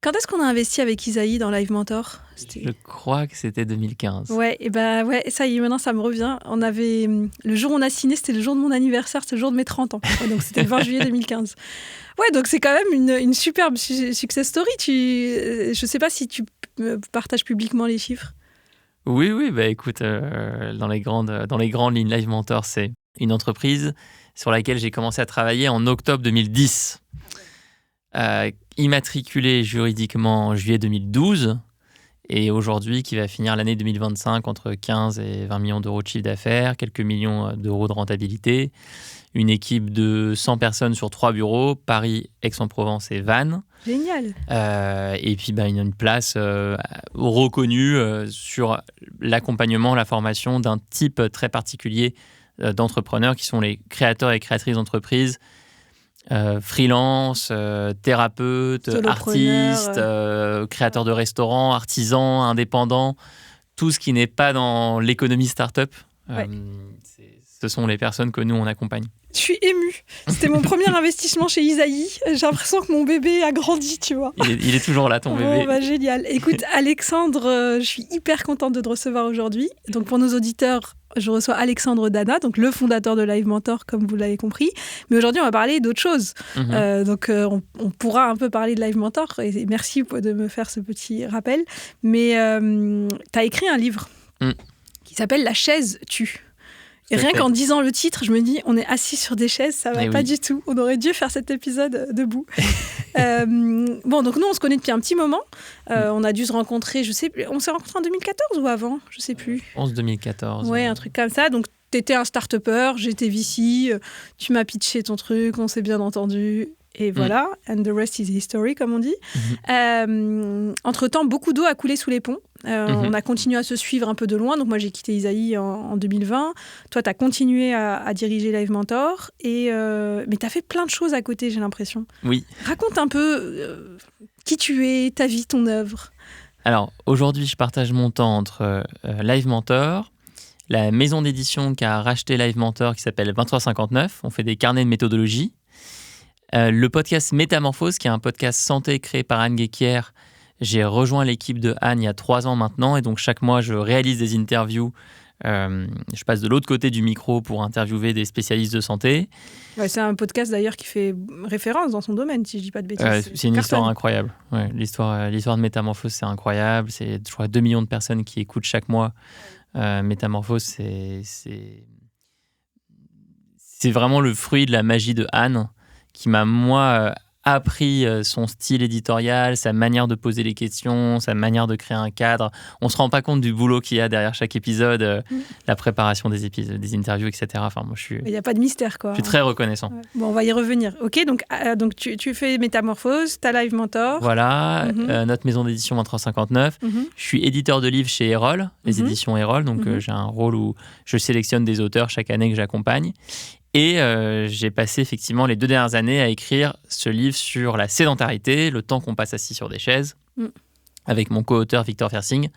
Quand est-ce qu'on a investi avec Isaïe dans Live Mentor? Je crois que c'était 2015. Ouais, et ça y est, maintenant ça me revient. On avait le jour où on a signé, c'était le jour de mon anniversaire, c'était le jour de mes 30 ans. Ouais, donc c'était le 20 juillet 2015. Ouais, donc c'est quand même une superbe success story. Je sais pas si tu partages publiquement les chiffres. Oui, bah écoute, dans les grandes lignes, Live Mentor, c'est une entreprise sur laquelle j'ai commencé à travailler en octobre 2010. Immatriculé juridiquement en juillet 2012 et aujourd'hui qui va finir l'année 2025 entre 15 et 20 millions d'euros de chiffre d'affaires, quelques millions d'euros de rentabilité, une équipe de 100 personnes sur 3 bureaux, Paris, Aix-en-Provence et Vannes. Génial. Et puis une place reconnue sur l'accompagnement, la formation d'un type très particulier d'entrepreneurs qui sont les créateurs et créatrices d'entreprises, freelance, thérapeute, artiste, créateur de restaurants, artisan, indépendant, tout ce qui n'est pas dans l'économie start-up. Ouais. Ce sont les personnes que nous, on accompagne. Je suis émue. C'était mon premier investissement chez Isaïe. J'ai l'impression que mon bébé a grandi, tu vois. Il est toujours là, ton bébé. Génial. Écoute, Alexandre, je suis hyper contente de te recevoir aujourd'hui. Donc, pour nos auditeurs, je reçois Alexandre Dana, donc le fondateur de Live Mentor, comme vous l'avez compris. Mais aujourd'hui, on va parler d'autre chose. On pourra un peu parler de Live Mentor. Et merci de me faire ce petit rappel. Mais tu as écrit un livre qui s'appelle « La chaise tue ». Et rien qu'en disant le titre, je me dis, on est assis sur des chaises, ça va pas du tout. On aurait dû faire cet épisode debout. Donc nous, on se connaît depuis un petit moment. On a dû se rencontrer, je sais plus, on s'est rencontrés en 2014 ou avant? Je sais plus. Je pense 2014. Ouais, un truc comme ça. Donc, t'étais un start-upper, j'étais VC, tu m'as pitché ton truc, on s'est bien entendu. Et voilà, and the rest is history, comme on dit. Entre-temps, beaucoup d'eau a coulé sous les ponts. On a continué à se suivre un peu de loin. Donc moi, j'ai quitté Isaïe en 2020. Toi, tu as continué à diriger Live Mentor. Mais tu as fait plein de choses à côté, j'ai l'impression. Oui. Raconte un peu qui tu es, ta vie, ton œuvre. Alors, aujourd'hui, je partage mon temps entre Live Mentor, la maison d'édition qui a racheté Live Mentor qui s'appelle 2359. On fait des carnets de méthodologie. Le podcast Métamorphose, qui est un podcast santé créé par Anne Guéquier. J'ai rejoint l'équipe de Anne il y a 3 ans maintenant et donc chaque mois, je réalise des interviews. Je passe de l'autre côté du micro pour interviewer des spécialistes de santé. Ouais, c'est un podcast d'ailleurs qui fait référence dans son domaine, si je ne dis pas de bêtises. C'est une histoire incroyable. Ouais, l'histoire de Métamorphose, c'est incroyable. C'est, je crois, 2 millions de personnes qui écoutent chaque mois. Métamorphose, c'est vraiment le fruit de la magie de Anne qui m'a, moi, appris son style éditorial, sa manière de poser les questions, sa manière de créer un cadre. On ne se rend pas compte du boulot qu'il y a derrière chaque épisode, la préparation des épisodes, des interviews, etc. Enfin, moi, il n'y a pas de mystère, quoi. Je suis très reconnaissant. Ouais. Bon, on va y revenir. Ok, donc tu fais Métamorphose, ta Live Mentor. Voilà, notre maison d'édition 2359. Je suis éditeur de livres chez Erol, les éditions Erol. Donc, j'ai un rôle où je sélectionne des auteurs chaque année que j'accompagne. Et j'ai passé effectivement les 2 dernières années à écrire ce livre sur la sédentarité, le temps qu'on passe assis sur des chaises, avec mon co-auteur Victor Fersing,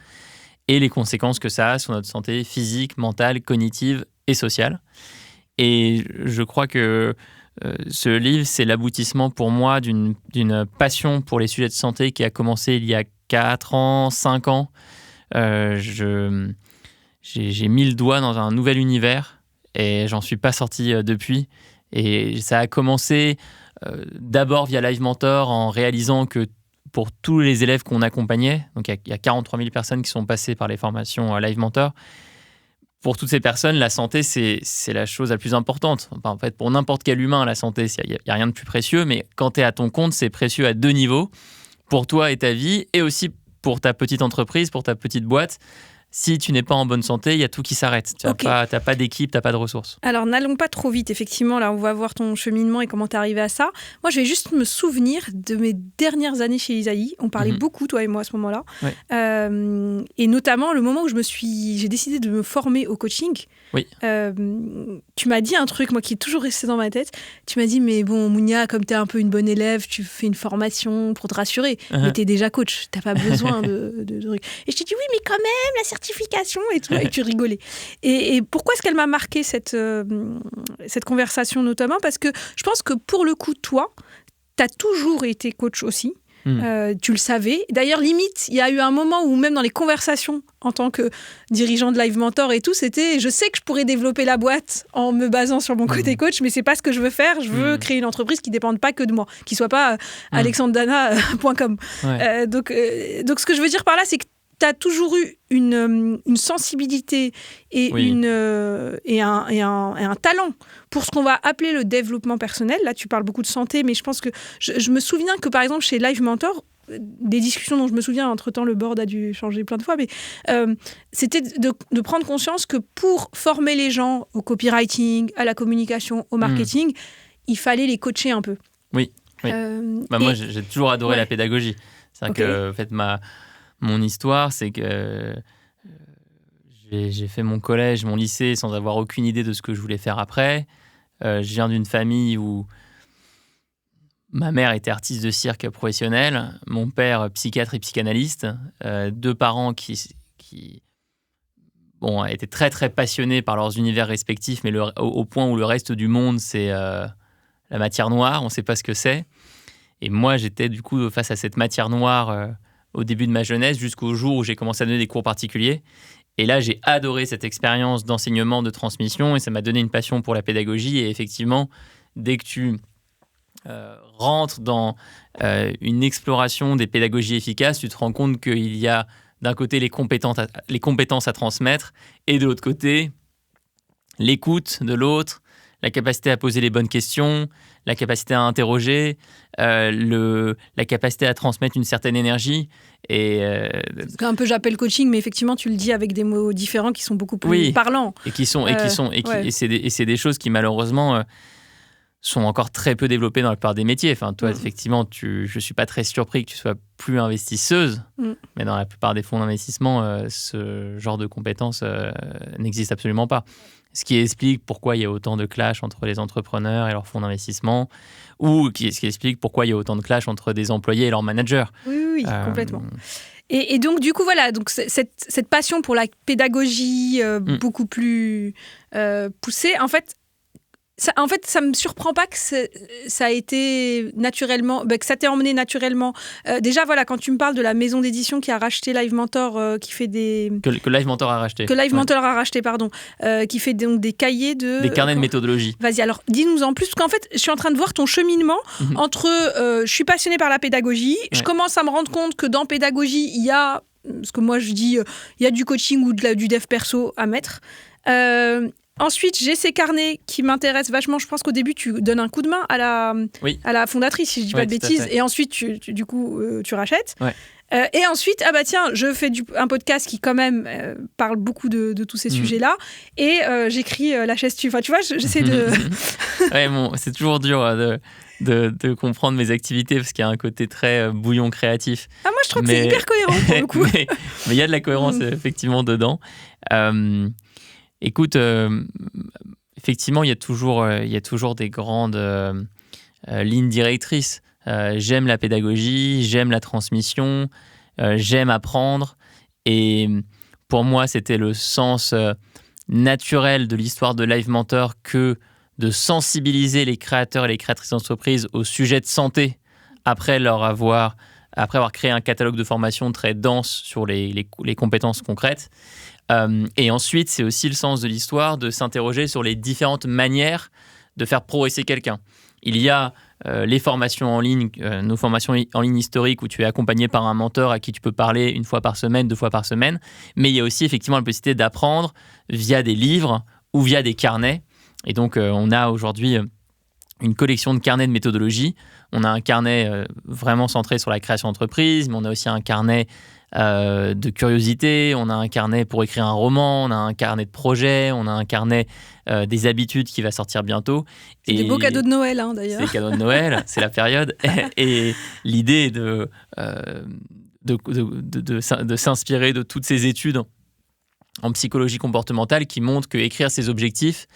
et les conséquences que ça a sur notre santé physique, mentale, cognitive et sociale. Et je crois que ce livre, c'est l'aboutissement pour moi d'une passion pour les sujets de santé qui a commencé il y a 4 ans, 5 ans. J'ai mis le doigt dans un nouvel univers et j'en suis pas sorti depuis. Et ça a commencé d'abord via Live Mentor en réalisant que pour tous les élèves qu'on accompagnait, donc il y a 43 000 personnes qui sont passées par les formations Live Mentor. Pour toutes ces personnes, la santé, c'est la chose la plus importante. Enfin, en fait, pour n'importe quel humain, la santé, il n'y a rien de plus précieux, mais quand tu es à ton compte, c'est précieux à 2 niveaux, pour toi et ta vie, et aussi pour ta petite entreprise, pour ta petite boîte. Si tu n'es pas en bonne santé, il y a tout qui s'arrête. Tu n'as pas d'équipe, tu n'as pas de ressources. Alors, n'allons pas trop vite, effectivement. Là, on va voir ton cheminement et comment tu es arrivé à ça. Moi, je vais juste me souvenir de mes dernières années chez Isaïe. On parlait beaucoup, toi et moi, à ce moment-là. Ouais. Et notamment, le moment où j'ai décidé de me former au coaching. Oui. Tu m'as dit un truc, moi, qui est toujours resté dans ma tête. Tu m'as dit, mais bon, Mounia, comme tu es un peu une bonne élève, tu fais une formation pour te rassurer. Mais tu es déjà coach. Tu n'as pas besoin de trucs. Et je t'ai dit, oui, mais quand même, la certification et tout, et tu rigolais. Et pourquoi est-ce qu'elle m'a marqué cette conversation notamment? Parce que je pense que pour le coup, toi, tu as toujours été coach aussi. Tu le savais. D'ailleurs, limite, il y a eu un moment où même dans les conversations en tant que dirigeant de Live Mentor et tout, c'était je sais que je pourrais développer la boîte en me basant sur mon côté coach, mais c'est pas ce que je veux faire. Je veux créer une entreprise qui ne dépende pas que de moi, qui soit pas alexandredana.com. Donc, ce que je veux dire par là, c'est que tu as toujours eu une sensibilité et, un talent pour ce qu'on va appeler le développement personnel. Là, tu parles beaucoup de santé, mais je pense que je me souviens que, par exemple, chez Live Mentor, des discussions dont je me souviens, entre-temps, le board a dû changer plein de fois, mais c'était de prendre conscience que pour former les gens au copywriting, à la communication, au marketing, il fallait les coacher un peu. Oui. Moi, j'ai toujours adoré la pédagogie. C'est-à-dire que, en fait, mon histoire, c'est que j'ai fait mon collège, mon lycée sans avoir aucune idée de ce que je voulais faire après. Je viens d'une famille où ma mère était artiste de cirque professionnelle, mon père psychiatre et psychanalyste, 2 parents qui étaient très très passionnés par leurs univers respectifs, mais au point où le reste du monde, c'est la matière noire, on ne sait pas ce que c'est. Et moi, j'étais du coup face à cette matière noire au début de ma jeunesse, jusqu'au jour où j'ai commencé à donner des cours particuliers. Et là, j'ai adoré cette expérience d'enseignement, de transmission, et ça m'a donné une passion pour la pédagogie. Et effectivement, dès que tu rentres dans une exploration des pédagogies efficaces, tu te rends compte qu'il y a d'un côté les compétences à transmettre, et de l'autre côté, l'écoute de l'autre, la capacité à poser les bonnes questions, la capacité à interroger, la capacité à transmettre une certaine énergie. Et un peu j'appelle coaching, mais effectivement tu le dis avec des mots différents qui sont beaucoup plus parlants. Et c'est des choses qui malheureusement sont encore très peu développées dans la plupart des métiers. Enfin, toi, effectivement, je suis pas très surpris que tu sois plus investisseuse, mais dans la plupart des fonds d'investissement, ce genre de compétences n'existe absolument pas. Ce qui explique pourquoi il y a autant de clash entre les entrepreneurs et leurs fonds d'investissement, ou ce qui explique pourquoi il y a autant de clash entre des employés et leurs managers. Oui, complètement. Et donc, du coup, voilà, donc cette passion pour la pédagogie beaucoup plus poussée, en fait, ça me surprend pas que ça a été naturellement, que ça t'ait emmené naturellement. Déjà, voilà, quand tu me parles de la maison d'édition qui a racheté Live Mentor, qui fait des... Que Live Mentor a racheté. Mentor a racheté, pardon. Qui fait donc des cahiers de... Des carnets de méthodologie. Vas-y, alors, dis-nous en plus, parce qu'en fait, je suis en train de voir ton cheminement entre... je suis passionnée par la pédagogie, je commence à me rendre compte que dans pédagogie, il y a... Ce que moi, je dis, il y a du coaching ou du dev perso à mettre. Ensuite, j'ai ces carnets qui m'intéressent vachement. Je pense qu'au début, tu donnes un coup de main à la fondatrice, si je ne dis pas de bêtises. Et ensuite, tu rachètes. Ouais. Et ensuite, je fais un podcast qui, quand même, parle beaucoup de tous ces sujets-là. Et j'écris La chaise tue. Enfin, tu vois, j'essaie de... c'est toujours dur de comprendre mes activités parce qu'il y a un côté très bouillon créatif. Ah, moi, je trouve que c'est hyper cohérent, pour le coup. mais il y a de la cohérence, effectivement, dedans. Écoute, effectivement, il y a toujours des grandes lignes directrices. J'aime la pédagogie, j'aime la transmission, j'aime apprendre. Et pour moi, c'était le sens naturel de l'histoire de Live Mentor que de sensibiliser les créateurs et les créatrices d'entreprises au sujet de santé après avoir créé un catalogue de formation très dense sur les compétences concrètes. Et ensuite, c'est aussi le sens de l'histoire de s'interroger sur les différentes manières de faire progresser quelqu'un. Il y a les formations en ligne, nos formations en ligne historiques où tu es accompagné par un mentor à qui tu peux parler 1 fois par semaine, 2 fois par semaine. Mais il y a aussi effectivement la possibilité d'apprendre via des livres ou via des carnets. Et donc, on a aujourd'hui une collection de carnets de méthodologie. On a un carnet vraiment centré sur la création d'entreprise, mais on a aussi un carnet de curiosité, on a un carnet pour écrire un roman, on a un carnet de projet, on a un carnet des habitudes qui va sortir bientôt. C'est des beaux cadeaux de Noël, d'ailleurs. C'est des cadeaux de Noël, c'est la période. Et l'idée est de s'inspirer de toutes ces études en psychologie comportementale qui montrent qu'écrire ses objectifs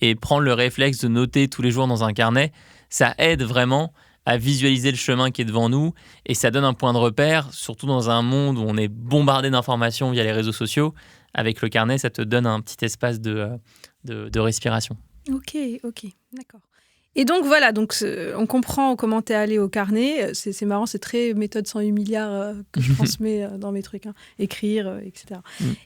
et prendre le réflexe de noter tous les jours dans un carnet, ça aide vraiment à visualiser le chemin qui est devant nous et ça donne un point de repère, surtout dans un monde où on est bombardé d'informations via les réseaux sociaux. Avec le carnet, ça te donne un petit espace de respiration. Ok, d'accord. Et donc voilà, on comprend comment tu es allé au carnet. C'est marrant, c'est très méthode 108 milliards que je transmets dans mes trucs. Écrire, etc.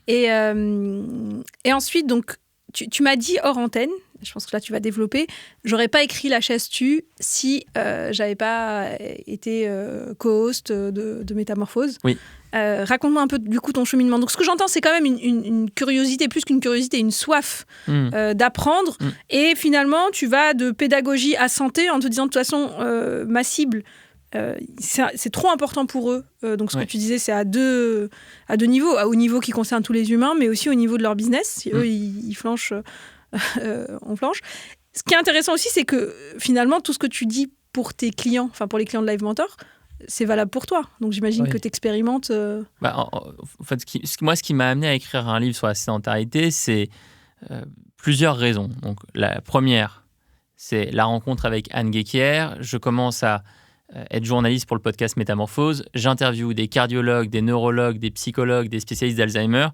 Et ensuite, donc, tu m'as dit hors antenne, je pense que là tu vas développer, j'aurais pas écrit La chaise tue si j'avais pas été co-host de Métamorphose. Oui. Raconte-moi un peu du coup ton cheminement. Donc ce que j'entends, c'est quand même une curiosité, plus qu'une curiosité, une soif d'apprendre. Et finalement, tu vas de pédagogie à santé en te disant de toute façon, ma cible, c'est trop important pour eux. Donc ce que tu disais, c'est à deux niveaux, au niveau qui concerne tous les humains, mais aussi au niveau de leur business. Si eux, ils flanchent, on flanche. Ce qui est intéressant aussi, c'est que finalement, tout ce que tu dis pour tes clients, enfin pour les clients de Live Mentor, c'est valable pour toi. Donc j'imagine que tu expérimentes. En fait, ce qui m'a amené à écrire un livre sur la sédentarité, c'est plusieurs raisons. Donc la première, c'est la rencontre avec Anne Guéquière. Je commence à être journaliste pour le podcast Métamorphose. J'interviewe des cardiologues, des neurologues, des psychologues, des spécialistes d'Alzheimer.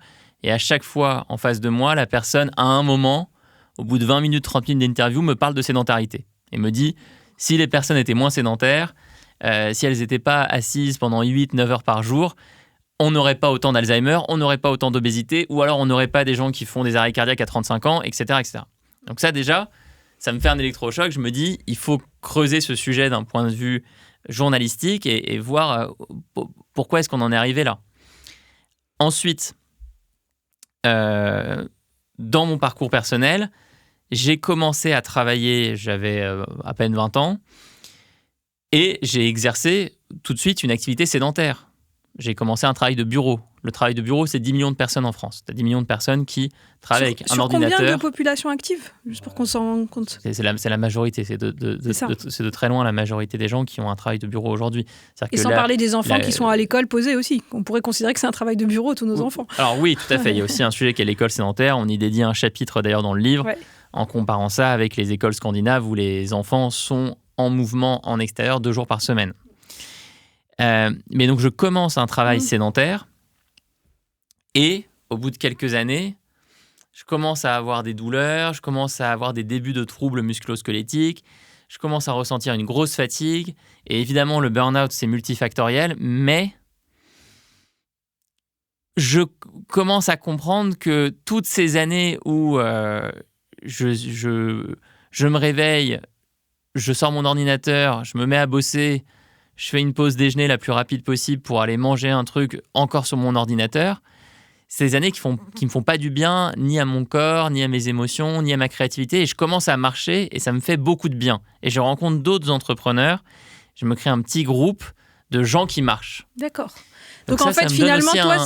Et à chaque fois, en face de moi, la personne, à un moment, au bout de 20 minutes, 30 minutes d'interview, me parle de sédentarité. Et me dit, si les personnes étaient moins sédentaires, si elles n'étaient pas assises pendant 8-9 heures par jour, on n'aurait pas autant d'Alzheimer, on n'aurait pas autant d'obésité, ou alors on n'aurait pas des gens qui font des arrêts cardiaques à 35 ans, etc., etc. Donc ça, déjà, ça me fait un électrochoc. Je me dis, il faut creuser ce sujet d'un point de vue journalistique et voir pourquoi est-ce qu'on en est arrivé là. Ensuite, dans mon parcours personnel, j'ai commencé à travailler, j'avais à peine 20 ans, et j'ai exercé tout de suite une activité sédentaire. J'ai commencé un travail de bureau. Le travail de bureau, c'est 10 millions de personnes en France. Tu as 10 millions de personnes qui travaillent avec un ordinateur. Sur combien de population active ? Juste pour qu'on s'en rende compte. C'est la majorité. C'est de très loin la majorité des gens qui ont un travail de bureau aujourd'hui. Et sans parler des enfants qui sont à l'école posés aussi. On pourrait considérer que c'est un travail de bureau, tous nos enfants. Alors oui, tout à fait. Il y a aussi un sujet qui est l'école sédentaire. On y dédie un chapitre d'ailleurs dans le livre, en comparant ça avec les écoles scandinaves où les enfants sont en mouvement en extérieur 2 jours par semaine. Mais donc je commence un travail sédentaire et au bout de quelques années, je commence à avoir des douleurs, je commence à avoir des débuts de troubles musculo-squelettiques, je commence à ressentir une grosse fatigue et évidemment le burn-out c'est multifactoriel, mais je commence à comprendre que toutes ces années où je me réveille, je sors mon ordinateur, je me mets à bosser, je fais une pause déjeuner la plus rapide possible pour aller manger un truc encore sur mon ordinateur. C'est des années qui me font pas du bien, ni à mon corps, ni à mes émotions, ni à ma créativité. Et je commence à marcher et ça me fait beaucoup de bien. Et je rencontre d'autres entrepreneurs. Je me crée un petit groupe de gens qui marchent. D'accord. Donc en fait, finalement, toi,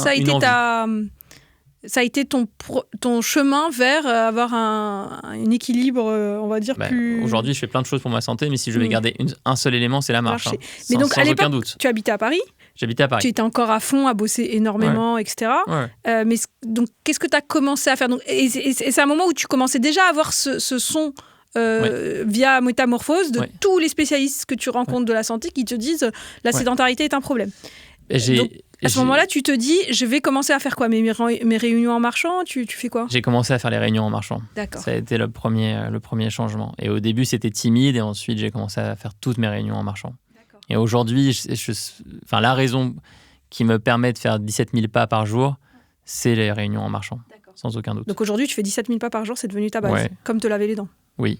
ça a été ton chemin vers avoir un équilibre, on va dire, plus... Aujourd'hui, je fais plein de choses pour ma santé, mais si je vais garder un seul élément, c'est la marche. Mais donc, à l'époque, aucun doute. Tu habitais à Paris ? J'habitais à Paris. Tu étais encore à fond, à bosser énormément, etc. Mais donc, qu'est-ce que tu as commencé à faire ? Donc, et c'est un moment où tu commençais déjà à avoir ce son via Métamorphose de tous les spécialistes que tu rencontres de la santé qui te disent la sédentarité est un problème. Donc, à ce moment-là, tu te dis, je vais commencer à faire quoi ? Mes réunions en marchant, tu fais quoi ? J'ai commencé à faire les réunions en marchant. D'accord. Ça a été le premier changement. Et au début, c'était timide. Et ensuite, j'ai commencé à faire toutes mes réunions en marchant. D'accord. Et aujourd'hui, la raison qui me permet de faire 17 000 pas par jour, c'est les réunions en marchant. D'accord. Sans aucun doute. Donc aujourd'hui, tu fais 17 000 pas par jour, c'est devenu ta base, comme te laver les dents. Oui.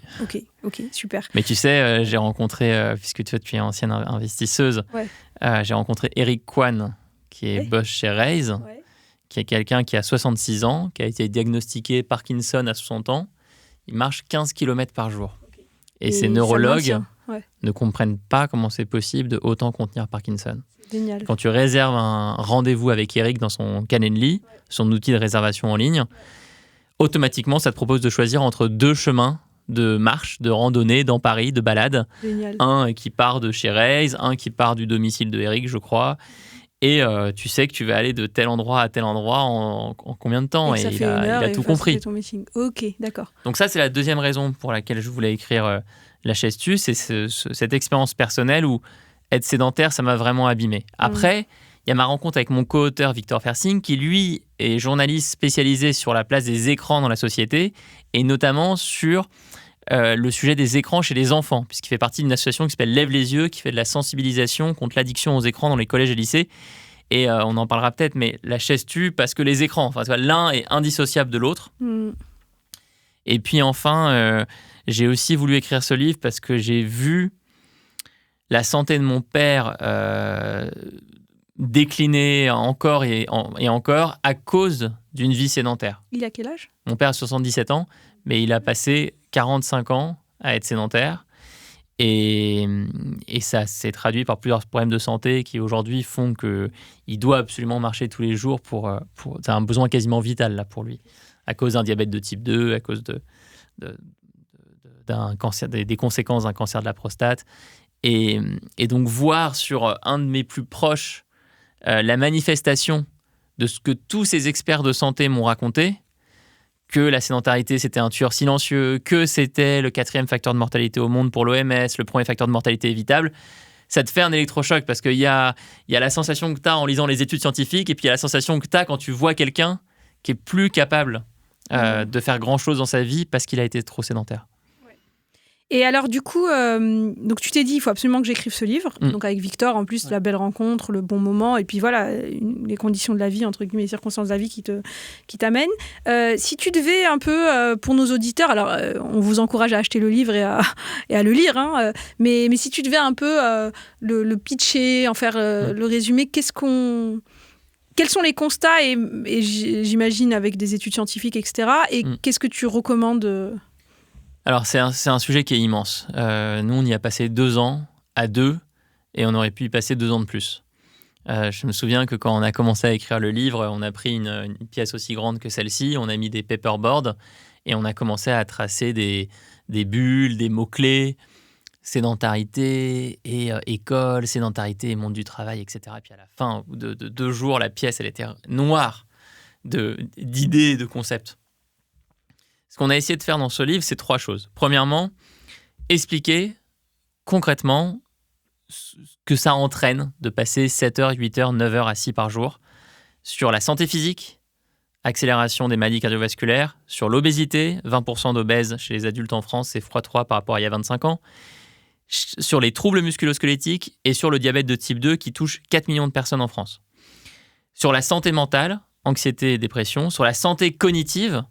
Ok, super. Mais tu sais, j'ai rencontré, puisque tu es ancienne investisseuse, j'ai rencontré Eric Kwan, qui est boss chez Raise, qui est quelqu'un qui a 66 ans, qui a été diagnostiqué Parkinson à 60 ans. Il marche 15 km par jour. Et ses neurologues ne comprennent pas comment c'est possible de autant contenir Parkinson. C'est génial. Quand tu réserves un rendez-vous avec Eric dans son Calendly, son outil de réservation en ligne, automatiquement, ça te propose de choisir entre 2 chemins de marche, de randonnée dans Paris, de balade. Génial. Un qui part de chez Raise, un qui part du domicile de Eric, je crois. Et tu sais que tu vas aller de tel endroit à tel endroit en combien de temps ? Et il a tout compris. Ok, d'accord. Donc ça, c'est la deuxième raison pour laquelle je voulais écrire La chaise tue. C'est cette expérience personnelle où être sédentaire, ça m'a vraiment abîmé. Après, il y a ma rencontre avec mon co-auteur Victor Fersing, qui lui est journaliste spécialisé sur la place des écrans dans la société et notamment sur le sujet des écrans chez les enfants, puisqu'il fait partie d'une association qui s'appelle Lève les yeux, qui fait de la sensibilisation contre l'addiction aux écrans dans les collèges et lycées. Et on en parlera peut-être, mais la chaise tue parce que les écrans, enfin, l'un est indissociable de l'autre. Et puis enfin, j'ai aussi voulu écrire ce livre parce que j'ai vu la santé de mon père décliner encore et encore à cause d'une vie sédentaire. Il a quel âge ? Mon père a 77 ans, mais il a passé 45 ans à être sédentaire. Et ça s'est traduit par plusieurs problèmes de santé qui aujourd'hui font qu'il doit absolument marcher tous les jours c'est un besoin quasiment vital là, pour lui, à cause d'un diabète de type 2, à cause d'un cancer, des conséquences d'un cancer de la prostate. Et donc voir sur un de mes plus proches la manifestation de ce que tous ces experts de santé m'ont raconté, que la sédentarité, c'était un tueur silencieux, que c'était le 4e facteur de mortalité au monde pour l'OMS, le premier facteur de mortalité évitable, ça te fait un électrochoc parce qu'il y a la sensation que tu as en lisant les études scientifiques et puis il y a la sensation que tu as quand tu vois quelqu'un qui est plus capable de faire grand-chose dans sa vie parce qu'il a été trop sédentaire. Et alors, du coup, donc tu t'es dit, il faut absolument que j'écrive ce livre. Donc, avec Victor, en plus, la belle rencontre, le bon moment, et puis voilà, les conditions de la vie, entre guillemets, les circonstances de la vie qui t'amènent. Si tu devais un peu, pour nos auditeurs, alors on vous encourage à acheter le livre et à le lire, hein, mais si tu devais un peu le pitcher, en faire le résumé, quels sont les constats, et j'imagine avec des études scientifiques, etc., et qu'est-ce que tu recommandes Alors, c'est un sujet qui est immense. Nous, on y a passé 2 ans à 2 et on aurait pu y passer 2 ans de plus. Je me souviens que quand on a commencé à écrire le livre, on a pris une pièce aussi grande que celle-ci, on a mis des paperboards et on a commencé à tracer des bulles, des mots-clés, sédentarité et école, sédentarité et monde du travail, etc. Et puis à la fin de 2 jours, la pièce, elle était noire d'idées et de concepts. Ce qu'on a essayé de faire dans ce livre, c'est 3 choses. Premièrement, expliquer concrètement ce que ça entraîne de passer 7 heures, 8 heures, 9 heures assis par jour sur la santé physique, accélération des maladies cardiovasculaires, sur l'obésité, 20% d'obèses chez les adultes en France, c'est x3 par rapport à il y a 25 ans, sur les troubles musculo-squelettiques et sur le diabète de type 2 qui touche 4 millions de personnes en France. Sur la santé mentale, anxiété et dépression, sur la santé cognitive.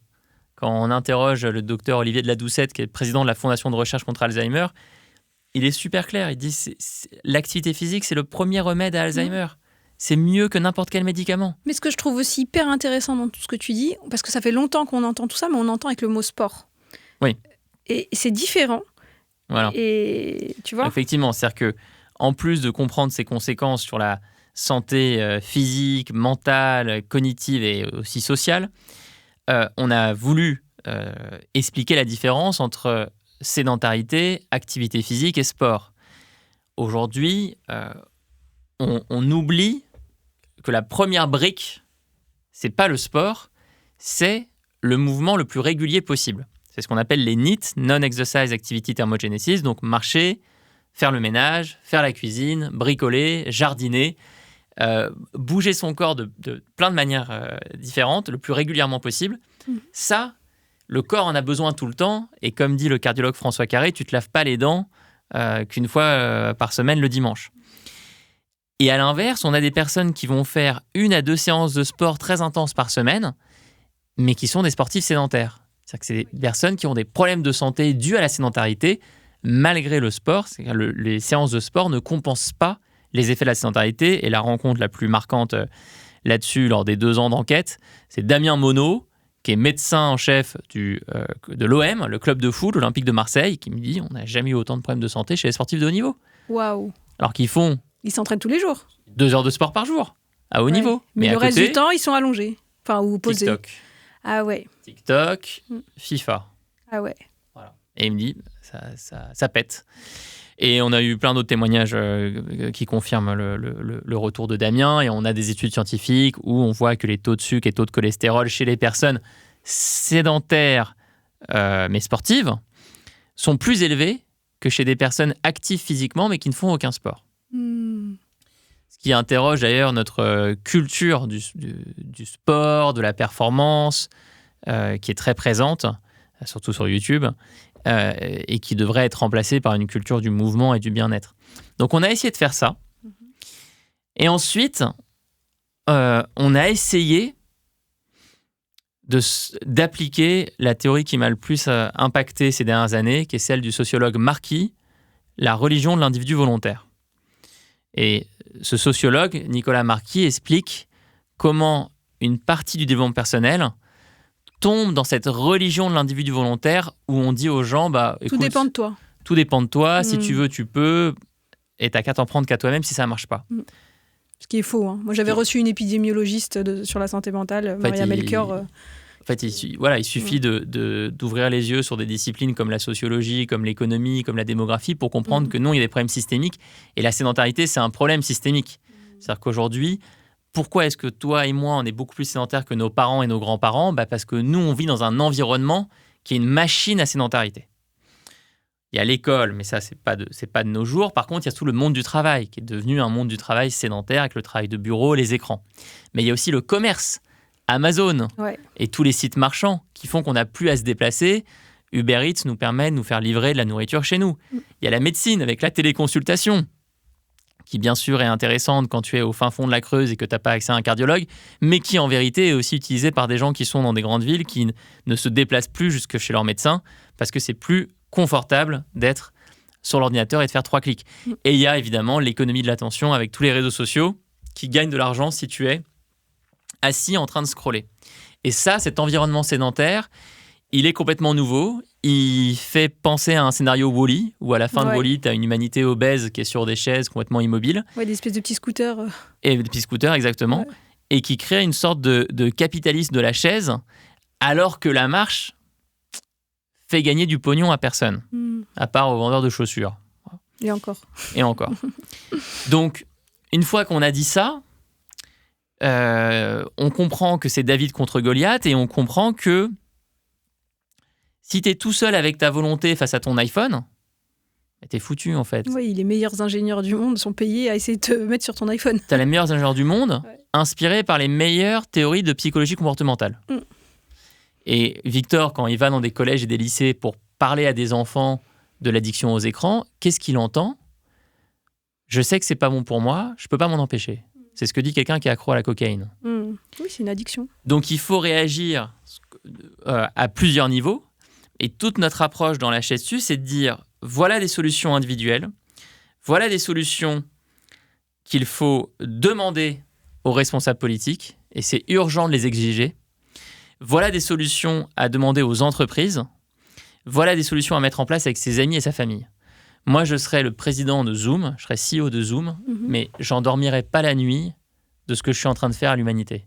Quand on interroge le docteur Olivier de la Doucette, qui est le président de la Fondation de recherche contre Alzheimer, il est super clair. Il dit l'activité physique, c'est le premier remède à Alzheimer. C'est mieux que n'importe quel médicament. Mais ce que je trouve aussi hyper intéressant dans tout ce que tu dis, parce que ça fait longtemps qu'on entend tout ça, mais on entend avec le mot sport. Oui. Et c'est différent. Voilà. Et tu vois ? Effectivement, c'est-à-dire qu'en plus de comprendre ses conséquences sur la santé physique, mentale, cognitive et aussi sociale, on a voulu expliquer la différence entre sédentarité, activité physique et sport. Aujourd'hui, on oublie que la première brique, c'est pas le sport, c'est le mouvement le plus régulier possible. C'est ce qu'on appelle les NEAT, Non-Exercise Activity Thermogenesis, donc marcher, faire le ménage, faire la cuisine, bricoler, jardiner, bouger son corps de plein de manières différentes, le plus régulièrement possible. Ça, le corps en a besoin tout le temps. Et comme dit le cardiologue François Carré, tu ne te laves pas les dents qu'une fois par semaine le dimanche. Et à l'inverse, on a des personnes qui vont faire 1 à 2 séances de sport très intenses par semaine, mais qui sont des sportifs sédentaires. C'est-à-dire que c'est des personnes qui ont des problèmes de santé dus à la sédentarité, malgré le sport. C'est-à-dire que les séances de sport ne compensent pas les effets de la sédentarité. Et la rencontre la plus marquante là-dessus, lors des 2 ans d'enquête, c'est Damien Monod, qui est médecin en chef de l'OM, le club de foot olympique de Marseille, qui me dit on n'a jamais eu autant de problèmes de santé chez les sportifs de haut niveau. Waouh. Alors qu'ils s'entraînent tous les jours. 2 heures de sport par jour, à haut niveau. Mais le reste du temps, ils sont allongés. Enfin, ou posés. TikTok. Ah ouais. TikTok, FIFA. Ah ouais. Voilà. Et il me dit, ça pète. Et on a eu plein d'autres témoignages qui confirment le retour de Damien. Et on a des études scientifiques où on voit que les taux de sucre et taux de cholestérol chez les personnes sédentaires mais sportives sont plus élevés que chez des personnes actives physiquement mais qui ne font aucun sport. Ce qui interroge d'ailleurs notre culture du sport, de la performance, qui est très présente, surtout sur YouTube. et qui devrait être remplacée par une culture du mouvement et du bien-être. Donc on a essayé de faire ça. Et ensuite, on a essayé d'appliquer la théorie qui m'a le plus impacté ces dernières années, qui est celle du sociologue Marquis, la religion de l'individu volontaire. Et ce sociologue, Nicolas Marquis, explique comment une partie du développement personnel tombe dans cette religion de l'individu volontaire où on dit aux gens écoute, tout dépend de toi. Tout dépend de toi, si tu veux, tu peux, et t'as qu'à t'en prendre qu'à toi-même si ça ne marche pas. Ce qui est faux. Hein. Moi, j'avais reçu une épidémiologiste sur la santé mentale, Maria Melchior. En fait, il suffit d'ouvrir les yeux sur des disciplines comme la sociologie, comme l'économie, comme la démographie, pour comprendre que non, il y a des problèmes systémiques. Et la sédentarité, c'est un problème systémique. C'est-à-dire qu'aujourd'hui, pourquoi est-ce que toi et moi, on est beaucoup plus sédentaires que nos parents et nos grands-parents ? Parce que nous, on vit dans un environnement qui est une machine à sédentarité. Il y a l'école, mais ça, c'est pas de nos jours. Par contre, il y a tout le monde du travail, qui est devenu un monde du travail sédentaire avec le travail de bureau, les écrans. Mais il y a aussi le commerce, Amazon et tous les sites marchands qui font qu'on n'a plus à se déplacer. Uber Eats nous permet de nous faire livrer de la nourriture chez nous. Il y a la médecine avec la téléconsultation, qui bien sûr est intéressante quand tu es au fin fond de la Creuse et que tu n'as pas accès à un cardiologue, mais qui en vérité est aussi utilisée par des gens qui sont dans des grandes villes, qui ne se déplacent plus jusque chez leur médecin, parce que c'est plus confortable d'être sur l'ordinateur et de faire 3 clics. Et il y a évidemment l'économie de l'attention avec tous les réseaux sociaux qui gagnent de l'argent si tu es assis en train de scroller. Et ça, cet environnement sédentaire, il est complètement nouveau. Il fait penser à un scénario Wall-E, où à la fin de Wall-E, tu as une humanité obèse qui est sur des chaises complètement immobiles. Ouais, des espèces de petits scooters. Et des petits scooters, exactement. Ouais. Et qui crée une sorte de capitalisme de la chaise, alors que la marche fait gagner du pognon à personne, à part aux vendeurs de chaussures. Et encore. Et encore. Donc, une fois qu'on a dit ça, on comprend que c'est David contre Goliath et on comprend que si tu es tout seul avec ta volonté face à ton iPhone, t'es foutu en fait. Oui, les meilleurs ingénieurs du monde sont payés à essayer de te mettre sur ton iPhone. Tu as les meilleurs ingénieurs du monde, inspirés par les meilleures théories de psychologie comportementale. Et Victor, quand il va dans des collèges et des lycées pour parler à des enfants de l'addiction aux écrans, qu'est-ce qu'il entend ? Je sais que c'est pas bon pour moi, je peux pas m'en empêcher. C'est ce que dit quelqu'un qui est accro à la cocaïne. Oui, c'est une addiction. Donc il faut réagir à plusieurs niveaux. Et toute notre approche dans la chaise dessus, c'est de dire voilà des solutions individuelles, voilà des solutions qu'il faut demander aux responsables politiques, et c'est urgent de les exiger. Voilà des solutions à demander aux entreprises. Voilà des solutions à mettre en place avec ses amis et sa famille. Moi, je serais le président de Zoom, je serais CEO de Zoom, mais j'endormirais pas la nuit de ce que je suis en train de faire à l'humanité.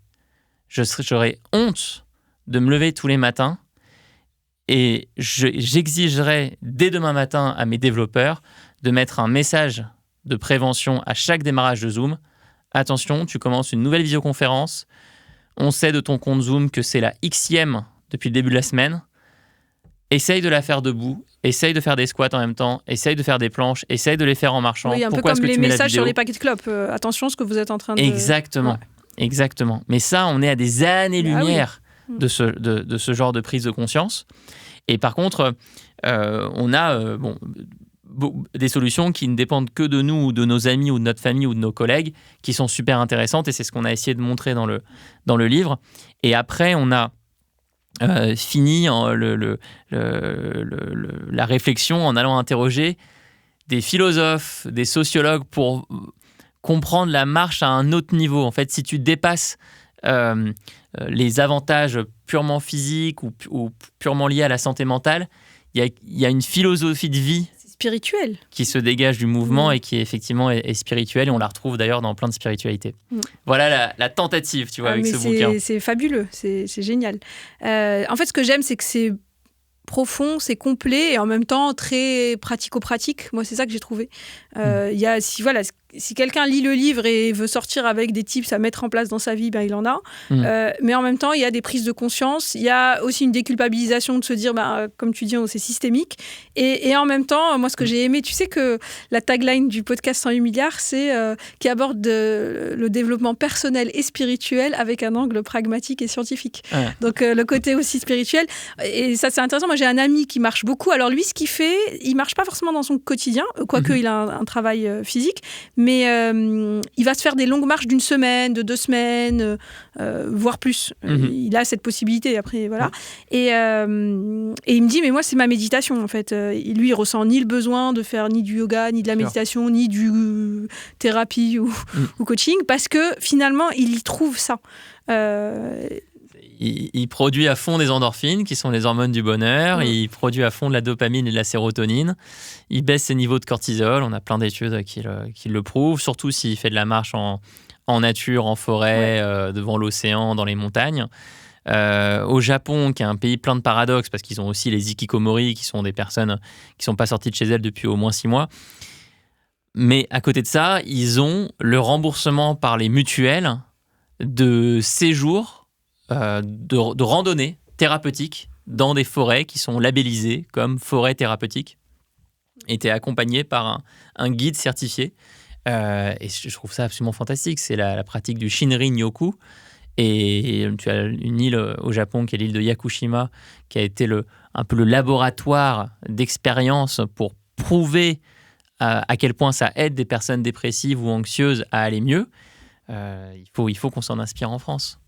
J'aurais honte de me lever tous les matins et j'exigerais dès demain matin à mes développeurs de mettre un message de prévention à chaque démarrage de Zoom. Attention, tu commences une nouvelle visioconférence. On sait de ton compte Zoom que c'est la Xème depuis le début de la semaine. Essaye de la faire debout, essaye de faire des squats en même temps, essaye de faire des planches, essaye de les faire en marchant. Oui, un Pourquoi peu comme les messages sur les paquets de clopes. Attention, ce que vous êtes en train de... Exactement, exactement. Mais ça, on est à des années-lumière de ce genre de prise de conscience. Et par contre, on a des solutions qui ne dépendent que de nous, ou de nos amis, ou de notre famille, ou de nos collègues, qui sont super intéressantes. Et c'est ce qu'on a essayé de montrer dans le livre. Et après, on a fini la réflexion en allant interroger des philosophes, des sociologues pour comprendre la marche à un autre niveau. En fait, si tu dépasses les avantages purement physiques ou purement liés à la santé mentale, il y a une philosophie de vie spirituelle qui se dégage du mouvement et qui effectivement est spirituelle, et on la retrouve d'ailleurs dans plein de spiritualités. Voilà la tentative, tu vois, avec ce bouquin. C'est fabuleux, c'est génial. En fait, ce que j'aime, c'est que c'est profond, c'est complet et en même temps très pratico-pratique. Moi, c'est ça que j'ai trouvé. si quelqu'un lit le livre et veut sortir avec des tips à mettre en place dans sa vie, ben, il en a. Mais en même temps, il y a des prises de conscience. Il y a aussi une déculpabilisation de se dire, comme tu dis, c'est systémique. Et en même temps, moi, ce que j'ai aimé, tu sais que la tagline du podcast 108 milliards, c'est qui aborde le développement personnel et spirituel avec un angle pragmatique et scientifique. Ouais. Donc, le côté aussi spirituel. Et ça, c'est intéressant. Moi, j'ai un ami qui marche beaucoup. Alors, lui, ce qu'il fait, il marche pas forcément dans son quotidien, quoique il a un travail physique, mais il va se faire des longues marches d'1 semaine, de 2 semaines, voire plus. Il a cette possibilité, après, voilà. Et il me dit, mais moi, c'est ma méditation, en fait. Lui, il ressent ni le besoin de faire ni du yoga, ni de la méditation, ni du thérapie ou coaching, parce que, finalement, il y trouve ça. Il produit à fond des endorphines, qui sont les hormones du bonheur. Il produit à fond de la dopamine et de la sérotonine. Il baisse ses niveaux de cortisol. On a plein d'études qui le prouvent, surtout s'il fait de la marche en nature, en forêt, devant l'océan, dans les montagnes. Au Japon, qui est un pays plein de paradoxes, parce qu'ils ont aussi les hikikomori, qui sont des personnes qui ne sont pas sorties de chez elles depuis au moins 6 mois. Mais à côté de ça, ils ont le remboursement par les mutuelles de séjours de randonnée thérapeutique dans des forêts qui sont labellisées comme forêts thérapeutiques et tu es accompagné par un guide certifié. Et je trouve ça absolument fantastique. C'est la pratique du Shinrin-yoku. Et tu as une île au Japon qui est l'île de Yakushima qui a été un peu le laboratoire d'expérience pour prouver à quel point ça aide des personnes dépressives ou anxieuses à aller mieux. Il faut qu'on s'en inspire en France.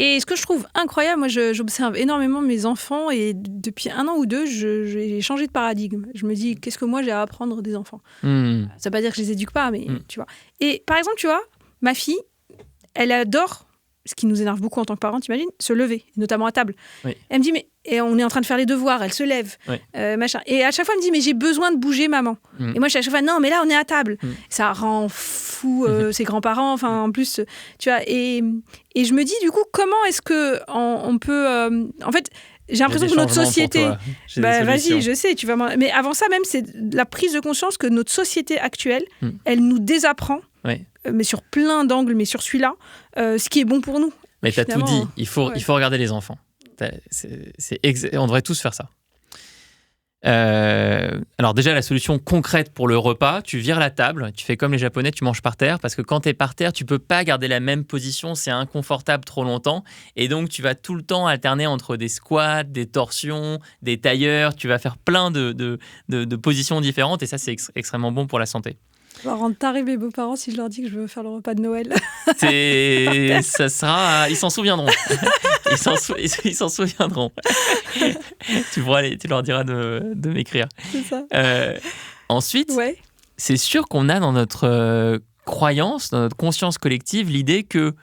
Et ce que je trouve incroyable, moi j'observe énormément mes enfants et depuis 1 an ou 2, j'ai changé de paradigme. Je me dis, qu'est-ce que moi j'ai à apprendre des enfants ? Ça ne veut pas dire que je les éduque pas, mais tu vois. Et par exemple, tu vois, ma fille, elle adore, ce qui nous énerve beaucoup en tant que parents, t'imagines, se lever, notamment à table. Oui. Elle me dit, mais et on est en train de faire les devoirs, elle se lève, machin. Et à chaque fois, elle me dit, mais j'ai besoin de bouger, maman. Et moi, je suis à chaque fois, non, mais là, on est à table. Ça rend fou ses grands-parents, enfin, en plus, tu vois. Et je me dis, du coup, comment est-ce qu'on peut... en fait, j'ai l'impression que notre société... vas-y, je sais, tu vas... Mais avant ça, même, c'est la prise de conscience que notre société actuelle, elle nous désapprend, mais sur plein d'angles, mais sur celui-là, ce qui est bon pour nous. Mais tu as tout dit, il faut regarder les enfants. On devrait tous faire ça. Alors déjà, la solution concrète pour le repas, tu vires la table, tu fais comme les Japonais, tu manges par terre, parce que quand tu es par terre, tu peux pas garder la même position, c'est inconfortable trop longtemps, et donc tu vas tout le temps alterner entre des squats, des torsions, des tailleurs, tu vas faire plein de positions différentes, et ça, c'est extrêmement bon pour la santé. Je vais rendre taré mes beaux-parents si je leur dis que je veux faire le repas de Noël. Ça sera... Ils s'en souviendront. Ils s'en souviendront. Tu leur diras de m'écrire. C'est ça. Ensuite, c'est sûr qu'on a dans notre croyance, dans notre conscience collective, l'idée que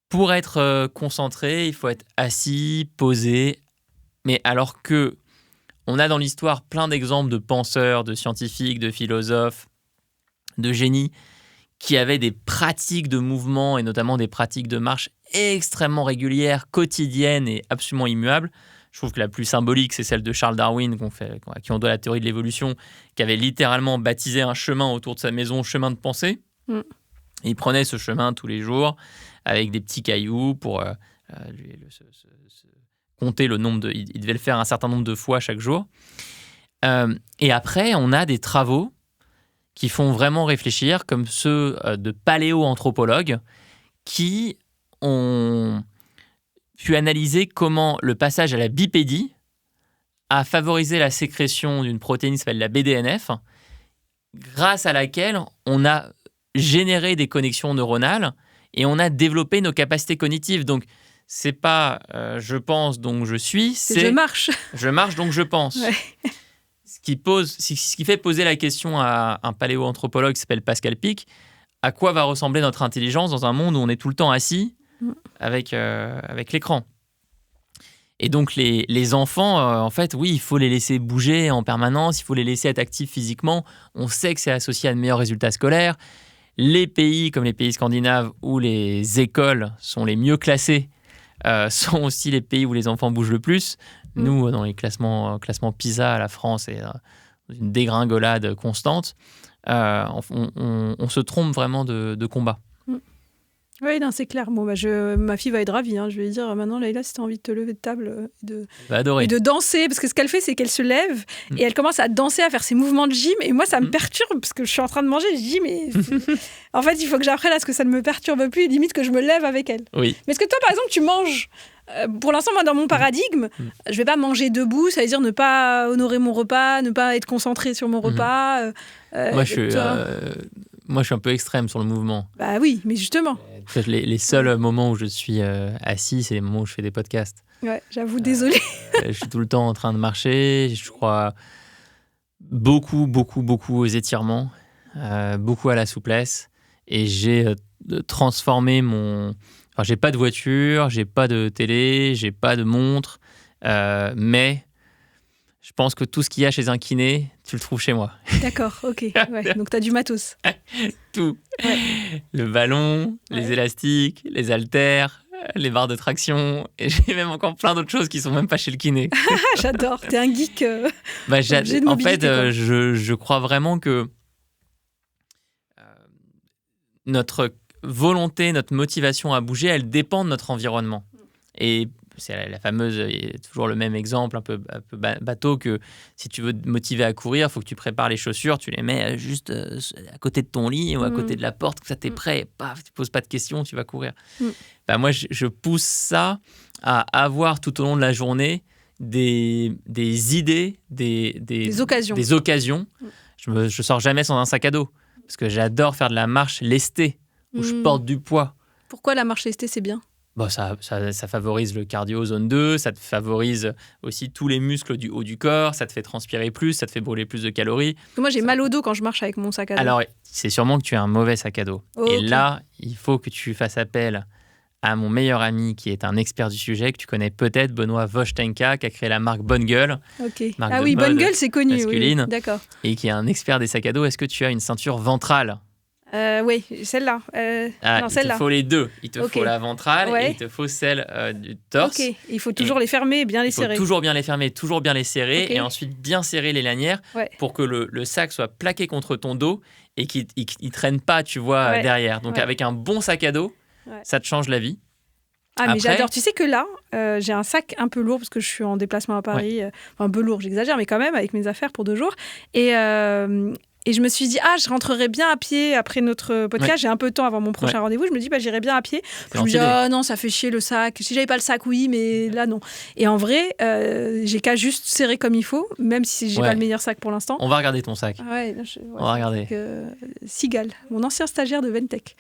pour être concentré, il faut être assis, posé. Mais alors que on a dans l'histoire plein d'exemples de penseurs, de scientifiques, de philosophes, de génies qui avaient des pratiques de mouvement et notamment des pratiques de marche extrêmement régulières, quotidiennes et absolument immuables. Je trouve que la plus symbolique, c'est celle de Charles Darwin, à qui on doit la théorie de l'évolution, qui avait littéralement baptisé un chemin autour de sa maison, chemin de pensée. Et il prenait ce chemin tous les jours avec des petits cailloux pour compter le nombre de... Il devait le faire un certain nombre de fois chaque jour. Et après, on a des travaux qui font vraiment réfléchir, comme ceux de paléoanthropologues qui ont pu analyser comment le passage à la bipédie a favorisé la sécrétion d'une protéine qui s'appelle la BDNF, grâce à laquelle on a généré des connexions neuronales et on a développé nos capacités cognitives. Donc, c'est pas je pense donc je suis, c'est je marche. Je marche donc je pense. Ouais. Ce qui fait poser la question à un paléoanthropologue qui s'appelle Pascal Pic, à quoi va ressembler notre intelligence dans un monde où on est tout le temps assis avec l'écran. Et donc les enfants, en fait, oui, il faut les laisser bouger en permanence, il faut les laisser être actifs physiquement. On sait que c'est associé à de meilleurs résultats scolaires. Les pays comme les pays scandinaves où les écoles sont les mieux classées sont aussi les pays où les enfants bougent le plus. Nous, dans les classements PISA, la France est une dégringolade constante. on se trompe vraiment de combat. Oui, non, c'est clair. Bon, ma fille va être ravie. Je vais lui dire maintenant, Leïla, si tu as envie de te lever de table et de danser, parce que ce qu'elle fait, c'est qu'elle se lève et elle commence à danser, à faire ses mouvements de gym. Et moi, ça me perturbe parce que je suis en train de manger. Je dis, mais en fait, il faut que j'apprenne à ce que ça ne me perturbe plus, limite que je me lève avec elle. Oui. Mais est-ce que toi, par exemple, tu manges pour l'instant, moi, dans mon paradigme, je vais pas manger debout, ça veut dire ne pas honorer mon repas, ne pas être concentré sur mon repas. Moi, je suis un peu extrême sur le mouvement. Bah oui, mais justement. Les seuls moments où je suis assis, c'est les moments où je fais des podcasts. Ouais, j'avoue, désolé. Je suis tout le temps en train de marcher. Je crois beaucoup aux étirements, beaucoup à la souplesse. Et j'ai transformé mon... Enfin, j'ai pas de voiture, j'ai pas de télé, j'ai pas de montre, mais je pense que tout ce qu'il y a chez un kiné, tu le trouves chez moi. D'accord, ok. Ouais, donc tu as du matos. Tout. Ouais. Le ballon, les élastiques, les haltères, les barres de traction. Et j'ai même encore plein d'autres choses qui sont même pas chez le kiné. J'adore, t'es un geek. En fait, je crois vraiment que notre volonté, notre motivation à bouger, elle dépend de notre environnement. Et c'est la fameuse, toujours le même exemple un peu bateau, que si tu veux te motiver à courir, il faut que tu prépares les chaussures, tu les mets juste à côté de ton lit ou à côté de la porte, que ça t'es prêt, paf, tu poses pas de questions, tu vas courir. Moi, je pousse ça à avoir tout au long de la journée des idées, des occasions. Je sors jamais sans un sac à dos, parce que j'adore faire de la marche lestée, où je porte du poids. Pourquoi la marche lestée, c'est bien ? Ça favorise le cardio zone 2, ça te favorise aussi tous les muscles du haut du corps, ça te fait transpirer plus, ça te fait brûler plus de calories. Moi, j'ai mal au dos quand je marche avec mon sac à dos. Alors, c'est sûrement que tu as un mauvais sac à dos. Et okay. Là, il faut que tu fasses appel à mon meilleur ami qui est un expert du sujet, que tu connais peut-être, Benoît Voshtenka, qui a créé la marque Bonne Gueule. Okay. Ah oui, Bonne Gueule, c'est connu. Masculine, oui. D'accord. Et qui est un expert des sacs à dos. Est-ce que tu as une ceinture ventrale ? Oui, celle-là. Non, celle-là. Il te faut les deux. Il te faut la ventrale et il te faut celle du torse. Ok, il faut toujours les fermer et bien les serrer. Il faut toujours bien les fermer, toujours bien les serrer et ensuite bien serrer les lanières pour que le sac soit plaqué contre ton dos et qu'il ne traîne pas, tu vois, derrière. Donc avec un bon sac à dos, ça te change la vie. Ah, mais j'adore. Tu sais que là, j'ai un sac un peu lourd parce que je suis en déplacement à Paris. Enfin, un peu lourd, j'exagère, mais quand même, avec mes affaires pour 2 jours. Et je me suis dit, je rentrerai bien à pied après notre podcast. J'ai un peu de temps avant mon prochain rendez-vous. Je me dis, j'irai bien à pied. Je me dis, non, ça fait chier le sac. Si j'avais pas le sac, oui, mais là, non. Et en vrai, j'ai qu'à juste serrer comme il faut, même si j'ai pas le meilleur sac pour l'instant. On va regarder ton sac. On va regarder. Sigal, mon ancien stagiaire de Ventec.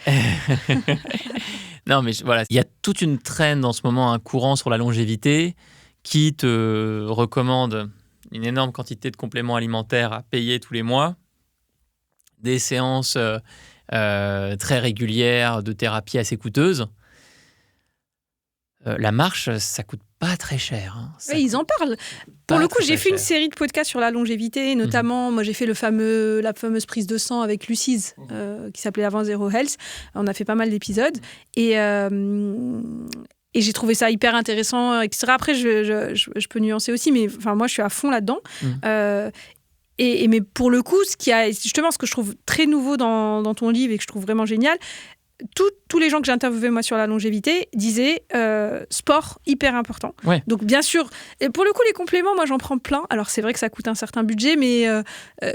Non, mais voilà, il y a toute une trend en ce moment, un courant sur la longévité qui te recommande une énorme quantité de compléments alimentaires à payer tous les mois. Des séances très régulières de thérapie assez coûteuses. La marche, ça coûte pas très cher. Hein. Ils en parlent. Pour le coup, j'ai fait une série de podcasts sur la longévité, notamment, moi j'ai fait la fameuse prise de sang avec Lucize, qui s'appelait Avant Zero Health. On a fait pas mal d'épisodes. Et j'ai trouvé ça hyper intéressant, etc. Après, je peux nuancer aussi, mais moi je suis à fond là-dedans. Mais pour le coup, ce que je trouve très nouveau dans ton livre et que je trouve vraiment génial, tous les gens que j'ai interviewés moi sur la longévité disaient sport hyper important. Ouais. Donc bien sûr, et pour le coup les compléments, moi j'en prends plein. Alors c'est vrai que ça coûte un certain budget, mais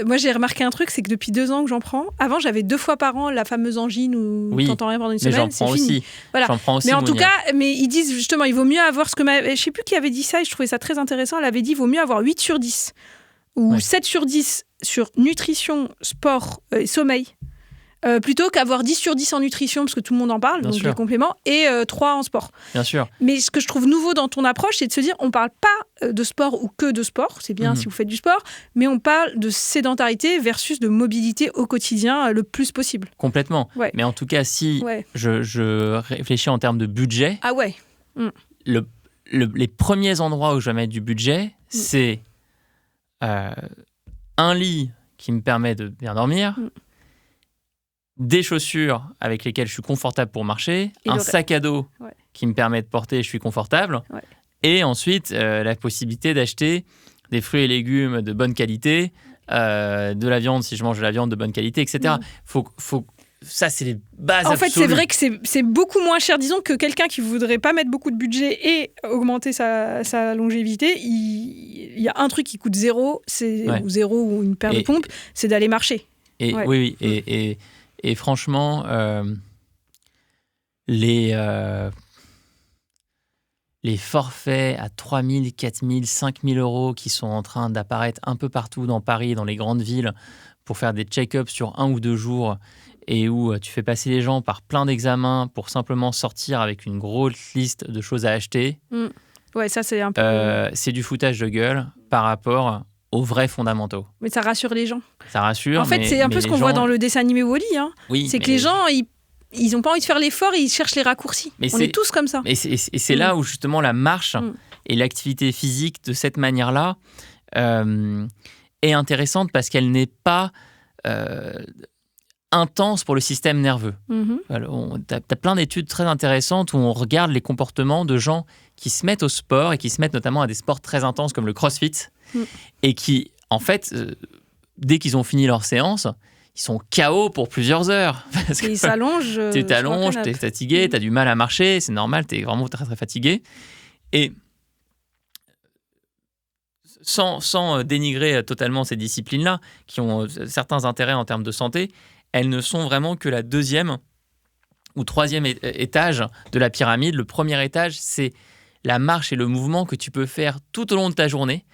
moi j'ai remarqué un truc, c'est que depuis 2 ans que j'en prends. Avant j'avais 2 fois par an la fameuse angine où t'entends rien pendant une semaine. J'en prends aussi. Voilà. J'en prends aussi. Mais en tout cas, ils disent justement, il vaut mieux avoir je sais plus qui avait dit ça et je trouvais ça très intéressant. Elle avait dit, il vaut mieux avoir 8 sur 10 ou 7 sur 10 sur nutrition, sport et sommeil, plutôt qu'avoir 10 sur 10 en nutrition, parce que tout le monde en parle, donc les compléments, et 3 en sport. Bien sûr. Mais ce que je trouve nouveau dans ton approche, c'est de se dire, on ne parle pas de sport ou que de sport, c'est bien si vous faites du sport, mais on parle de sédentarité versus de mobilité au quotidien le plus possible. Complètement. Ouais. Mais en tout cas, si je réfléchis en termes de budget, les premiers endroits où je vais mettre du budget, c'est un lit qui me permet de bien dormir, des chaussures avec lesquelles je suis confortable pour marcher, un sac à dos qui me permet de porter, je suis confortable, et ensuite la possibilité d'acheter des fruits et légumes de bonne qualité de la viande si je mange de la viande de bonne qualité, etc. Ça, c'est les bases absolues. En fait, c'est vrai que c'est beaucoup moins cher. Disons que quelqu'un qui voudrait pas mettre beaucoup de budget et augmenter sa longévité, il y a un truc qui coûte zéro, ou zéro ou une paire de pompes, c'est d'aller marcher. Oui. Et franchement, les forfaits à 3 000, 4 000, 5 000 euros qui sont en train d'apparaître un peu partout dans Paris, dans les grandes villes, pour faire des check-ups sur 1 ou 2 jours et où tu fais passer les gens par plein d'examens pour simplement sortir avec une grosse liste de choses à acheter. Ouais, ça, c'est un peu... c'est du foutage de gueule par rapport aux vrais fondamentaux. Mais ça rassure les gens. Ça rassure, en fait, c'est un peu ce qu'on voit dans le dessin animé Wall-E. Hein. Oui, c'est que les gens, ils n'ont pas envie de faire l'effort et ils cherchent les raccourcis. On est tous comme ça. Et c'est là où justement la marche et l'activité physique de cette manière-là est intéressante parce qu'elle n'est pas intense pour le système nerveux. T'as plein d'études très intéressantes où on regarde les comportements de gens qui se mettent au sport et qui se mettent notamment à des sports très intenses comme le crossfit et qui, en fait, dès qu'ils ont fini leur séance, ils sont KO pour plusieurs heures. Parce ils s'allongent. Tu t'allonges, t'es fatigué, t'as du mal à marcher, c'est normal, t'es vraiment très très fatigué. Et sans dénigrer totalement ces disciplines-là, qui ont certains intérêts en termes de santé, elles ne sont vraiment que la deuxième ou troisième étage de la pyramide. Le premier étage, c'est la marche et le mouvement que tu peux faire tout au long de ta journée,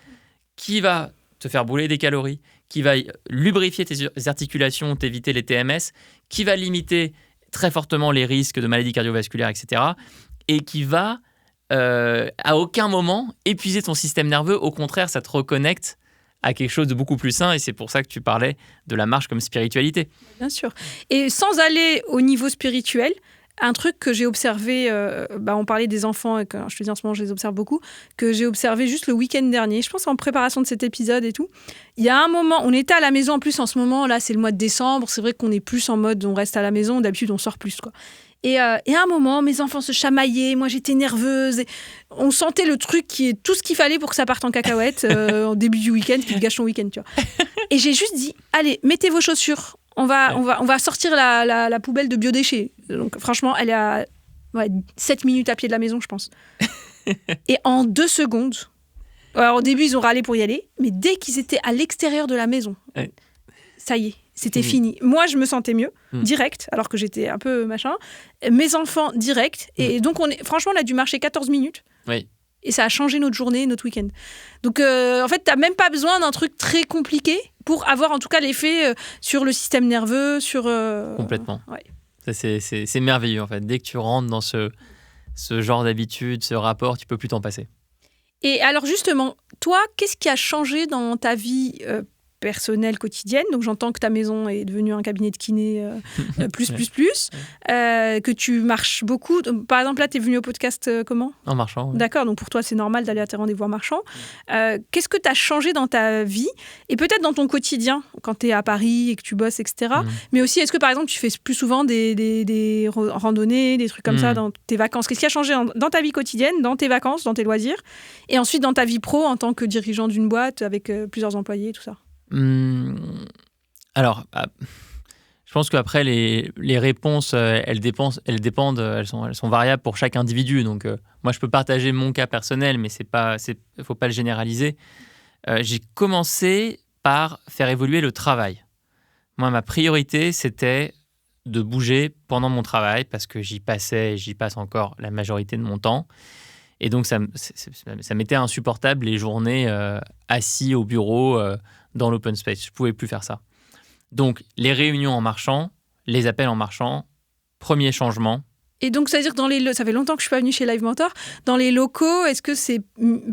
qui va te faire brûler des calories, qui va lubrifier tes articulations, t'éviter les TMS, qui va limiter très fortement les risques de maladies cardiovasculaires, etc. Et qui va, à aucun moment, épuiser ton système nerveux. Au contraire, ça te reconnecte à quelque chose de beaucoup plus sain. Et c'est pour ça que tu parlais de la marche comme spiritualité. Bien sûr. Et sans aller au niveau spirituel, un truc que j'ai observé, on parlait des enfants, et que je te dis en ce moment, je les observe beaucoup, que j'ai observé juste le week-end dernier, je pense en préparation de cet épisode et tout. Il y a un moment, on était à la maison en plus en ce moment, là c'est le mois de décembre, c'est vrai qu'on est plus en mode on reste à la maison, d'habitude on sort plus, quoi. Et à un moment, mes enfants se chamaillaient, moi j'étais nerveuse, et on sentait le truc qui est tout ce qu'il fallait pour que ça parte en cacahuète au début du week-end, qui te gâche ton week-end, tu vois. Et j'ai juste dit, allez, mettez vos chaussures. On va sortir la poubelle de biodéchets. Donc, franchement, elle est à 7 minutes à pied de la maison, je pense. Et en 2 secondes, alors au début, ils ont râlé pour y aller, mais dès qu'ils étaient à l'extérieur de la maison, ça y est, c'était fini. Moi, je me sentais mieux, direct, alors que j'étais un peu machin. Mes enfants, direct. Et donc, franchement, on a dû marcher 14 minutes. Oui. Et ça a changé notre journée, notre week-end. Donc, en fait, tu n'as même pas besoin d'un truc très compliqué pour avoir en tout cas l'effet sur le système nerveux, sur... Complètement. Ouais. C'est merveilleux, en fait. Dès que tu rentres dans ce genre d'habitude, ce rapport, tu ne peux plus t'en passer. Et alors, justement, toi, qu'est-ce qui a changé dans ta vie personnelle quotidienne? Donc, j'entends que ta maison est devenue un cabinet de kiné plus, que tu marches beaucoup. Par exemple, là, tu es venu au podcast comment? En marchant. Oui. D'accord, donc pour toi, c'est normal d'aller à tes rendez-vous en marchant. Qu'est-ce que tu as changé dans ta vie et peut-être dans ton quotidien quand tu es à Paris et que tu bosses, etc. Mais aussi, est-ce que, par exemple, tu fais plus souvent des randonnées, des trucs comme ça dans tes vacances? Qu'est-ce qui a changé dans ta vie quotidienne, dans tes vacances, dans tes loisirs et ensuite dans ta vie pro en tant que dirigeant d'une boîte avec plusieurs employés, tout ça? Alors, je pense qu'après, les réponses, elles dépendent, elles sont variables pour chaque individu. Donc, moi, je peux partager mon cas personnel, mais il faut pas le généraliser. J'ai commencé par faire évoluer le travail. Moi, ma priorité, c'était de bouger pendant mon travail parce que j'y passais et j'y passe encore la majorité de mon temps. Et donc, ça m'était insupportable les journées assis au bureau dans l'open space. Je ne pouvais plus faire ça. Donc, les réunions en marchant, les appels en marchant, premier changement. Et donc, ça veut dire que ça fait longtemps que je ne suis pas venue chez Live Mentor. Dans les locaux, est-ce que c'est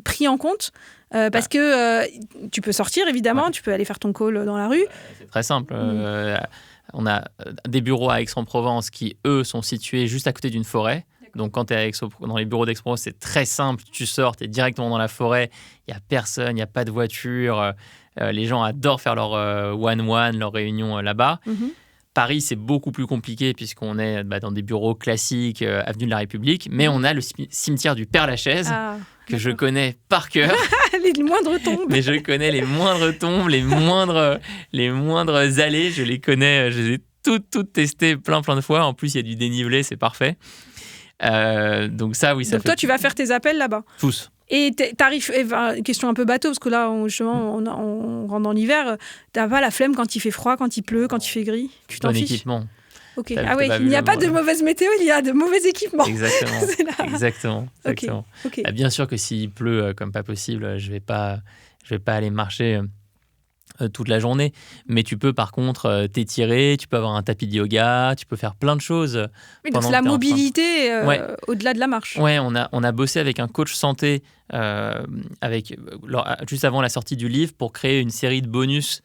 pris en compte parce que tu peux sortir, évidemment, tu peux aller faire ton call dans la rue. C'est très simple. On a des bureaux à Aix-en-Provence qui, eux, sont situés juste à côté d'une forêt. Donc, quand tu es dans les bureaux d'Aix-en-Provence, c'est très simple. Tu sors, tu es directement dans la forêt. Il n'y a personne, il n'y a pas de voiture. Les gens adorent faire leur one-one, leur réunion là-bas. Paris, c'est beaucoup plus compliqué puisqu'on est dans des bureaux classiques, avenue de la République. Mais on a le cimetière du Père-Lachaise, que je connais par cœur. les moindres tombes. Mais je connais les moindres tombes, les moindres allées, je les connais, je les ai toutes testées plein de fois. En plus, il y a du dénivelé, c'est parfait. Donc ça, oui, ça Donc fait... toi, tu vas faire tes appels là-bas. Tous. Et t'arrives, question un peu bateau, parce que là, on rentre dans l'hiver. T'as pas la flemme quand il fait froid, quand il pleut, quand il fait gris? Tu t'en Bon fiches? équipement. Ok. Ah ouais, il n'y a pas de mauvaise météo, il y a de mauvais équipements. Exactement. Okay. Bien sûr que s'il pleut comme pas possible, je vais pas aller marcher toute la journée. Mais tu peux par contre t'étirer, tu peux avoir un tapis de yoga, tu peux faire plein de choses. Oui, donc c'est la mobilité au-delà de la marche. Ouais, on a bossé avec un coach santé juste avant la sortie du livre pour créer une série de bonus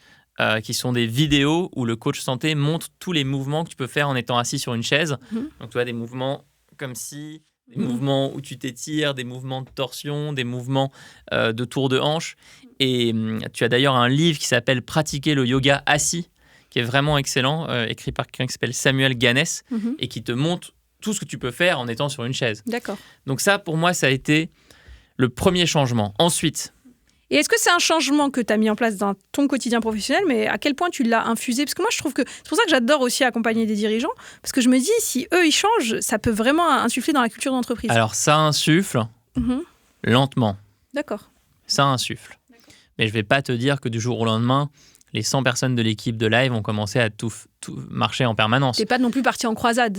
qui sont des vidéos où le coach santé montre tous les mouvements que tu peux faire en étant assis sur une chaise. Donc tu as des mouvements comme ci, des mouvements où tu t'étires, des mouvements de torsion, des mouvements de tour de hanche. Et tu as d'ailleurs un livre qui s'appelle « Pratiquer le yoga assis », qui est vraiment excellent, écrit par quelqu'un qui s'appelle Samuel Ganès, et qui te montre tout ce que tu peux faire en étant sur une chaise. D'accord. Donc ça, pour moi, ça a été le premier changement. Ensuite... Et est-ce que c'est un changement que tu as mis en place dans ton quotidien professionnel, mais à quel point tu l'as infusé? Parce que moi, je trouve que c'est pour ça que j'adore aussi accompagner des dirigeants, parce que je me dis, si eux, ils changent, ça peut vraiment insuffler dans la culture d'entreprise. Alors, ça insuffle lentement. D'accord. Ça insuffle. Mais je ne vais pas te dire que du jour au lendemain, les 100 personnes de l'équipe de Live ont commencé à tout marcher en permanence. Tu n'es pas non plus parti en croisade?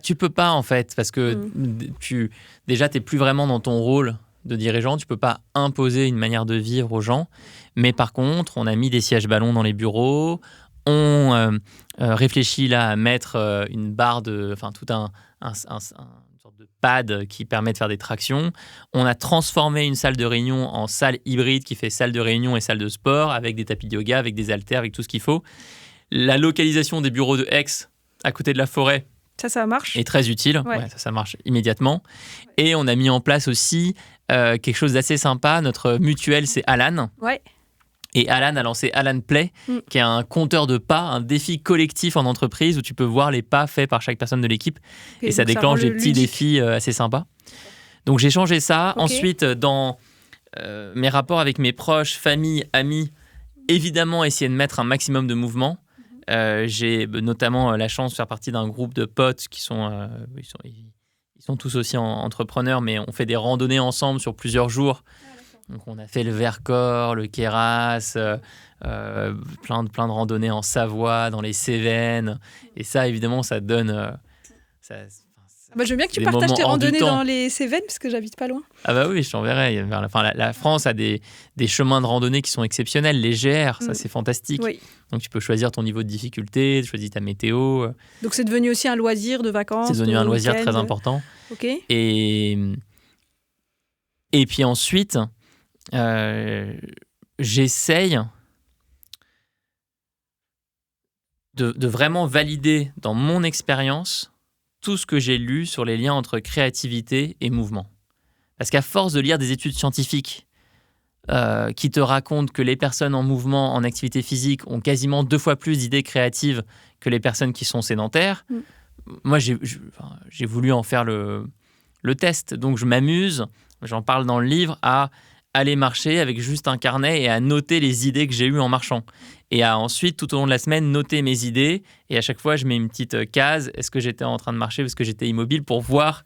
Tu peux pas, en fait, parce que tu n'es plus vraiment dans ton rôle de dirigeant, tu peux pas imposer une manière de vivre aux gens. Mais par contre, on a mis des sièges ballons dans les bureaux, on réfléchit là à mettre une barre tout une sorte de pad qui permet de faire des tractions. On a transformé une salle de réunion en salle hybride qui fait salle de réunion et salle de sport avec des tapis de yoga, avec des haltères, avec tout ce qu'il faut. La localisation des bureaux de Aix à côté de la forêt, ça marche. est très utile. Ouais, ça marche immédiatement. Et on a mis en place aussi quelque chose d'assez sympa. Notre mutuelle, c'est Alan. Ouais. Et Alan a lancé Alan Play, qui est un compteur de pas, un défi collectif en entreprise où tu peux voir les pas faits par chaque personne de l'équipe. Et ça déclenche des petits défis assez sympas. Donc j'ai changé ça. Ensuite, dans mes rapports avec mes proches, famille, amis, évidemment essayer de mettre un maximum de mouvement. J'ai notamment la chance de faire partie d'un groupe de potes qui sont tous aussi entrepreneurs, mais on fait des randonnées ensemble sur plusieurs jours. Donc on a fait le Vercors, le Queyras, plein de randonnées en Savoie, dans les Cévennes. Et ça, évidemment, ça donne... je veux bien que tu partages tes randonnées dans les Cévennes, parce que j'habite pas loin. Ah bah oui, je t'enverrai. La France a des chemins de randonnée qui sont exceptionnels. Les GR, ça c'est fantastique. Oui. Donc tu peux choisir ton niveau de difficulté, tu choisis ta météo. Donc c'est devenu aussi un loisir de vacances. C'est devenu un loisir très important. Ok. Et puis ensuite, j'essaye de vraiment valider dans mon expérience tout ce que j'ai lu sur les liens entre créativité et mouvement. Parce qu'à force de lire des études scientifiques qui te racontent que les personnes en mouvement, en activité physique, ont quasiment 2 fois plus d'idées créatives que les personnes qui sont sédentaires, moi, j'ai voulu en faire le test. Donc, je m'amuse, j'en parle dans le livre, à aller marcher avec juste un carnet et à noter les idées que j'ai eues en marchant. Et à ensuite, tout au long de la semaine, noter mes idées. Et à chaque fois, je mets une petite case. Est-ce que j'étais en train de marcher ou est-ce que j'étais immobile pour voir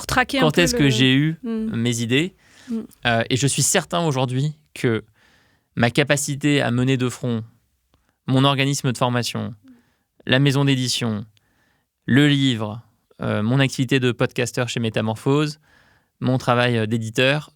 traquer quand est-ce que j'ai eu mes idées. Et je suis certain aujourd'hui que ma capacité à mener de front mon organisme de formation, la maison d'édition, le livre, mon activité de podcasteur chez Métamorphose, mon travail d'éditeur,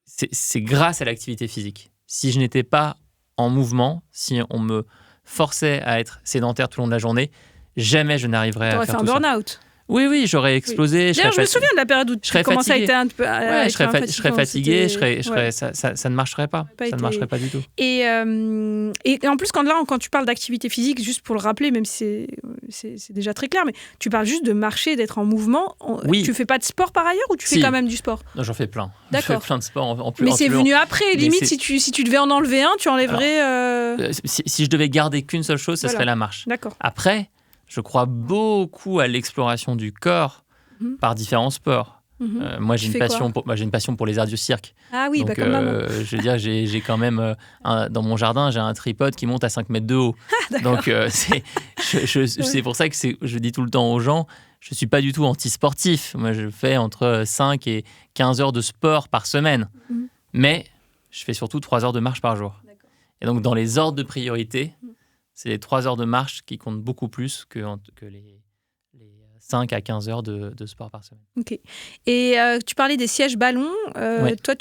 c'est grâce à l'activité physique. Si je n'étais pas en mouvement, si on me forçait à être sédentaire tout le long de la journée, jamais je n'arriverais à faire tout ça. Tu aurais fait un burn-out. Oui, j'aurais explosé. Oui. D'ailleurs, je me souviens de la période où tu commençais à être un peu... je serais fatigué, ça ne marcherait pas. Ça ne marcherait pas du tout. Et en plus, quand tu parles d'activité physique, juste pour le rappeler, même si c'est déjà très clair, mais tu parles juste de marcher, d'être en mouvement. Oui. Tu fais pas de sport par ailleurs ou tu fais quand même du sport? Non, j'en fais plein. D'accord. Je fais plein de sport en plus. Mais c'est venu après. Limite, si tu devais en enlever un, tu enlèverais... Alors, si je devais garder qu'une seule chose, ça serait la marche. D'accord. Après... Je crois beaucoup à l'exploration du corps par différents sports. Moi, j'ai une passion pour les arts du cirque. Ah oui, donc, comme maman. Je veux dire, j'ai quand même, dans mon jardin, j'ai un tripode qui monte à 5 mètres de haut. Donc, c'est pour ça que je dis tout le temps aux gens, je ne suis pas du tout anti-sportif. Moi, je fais entre 5 et 15 heures de sport par semaine. Mais je fais surtout 3 heures de marche par jour. D'accord. Et donc, dans les ordres de priorité, c'est les 3 heures de marche qui comptent beaucoup plus que les 5 à 15 heures de sport par semaine. Ok. Et tu parlais des sièges ballons. Toi,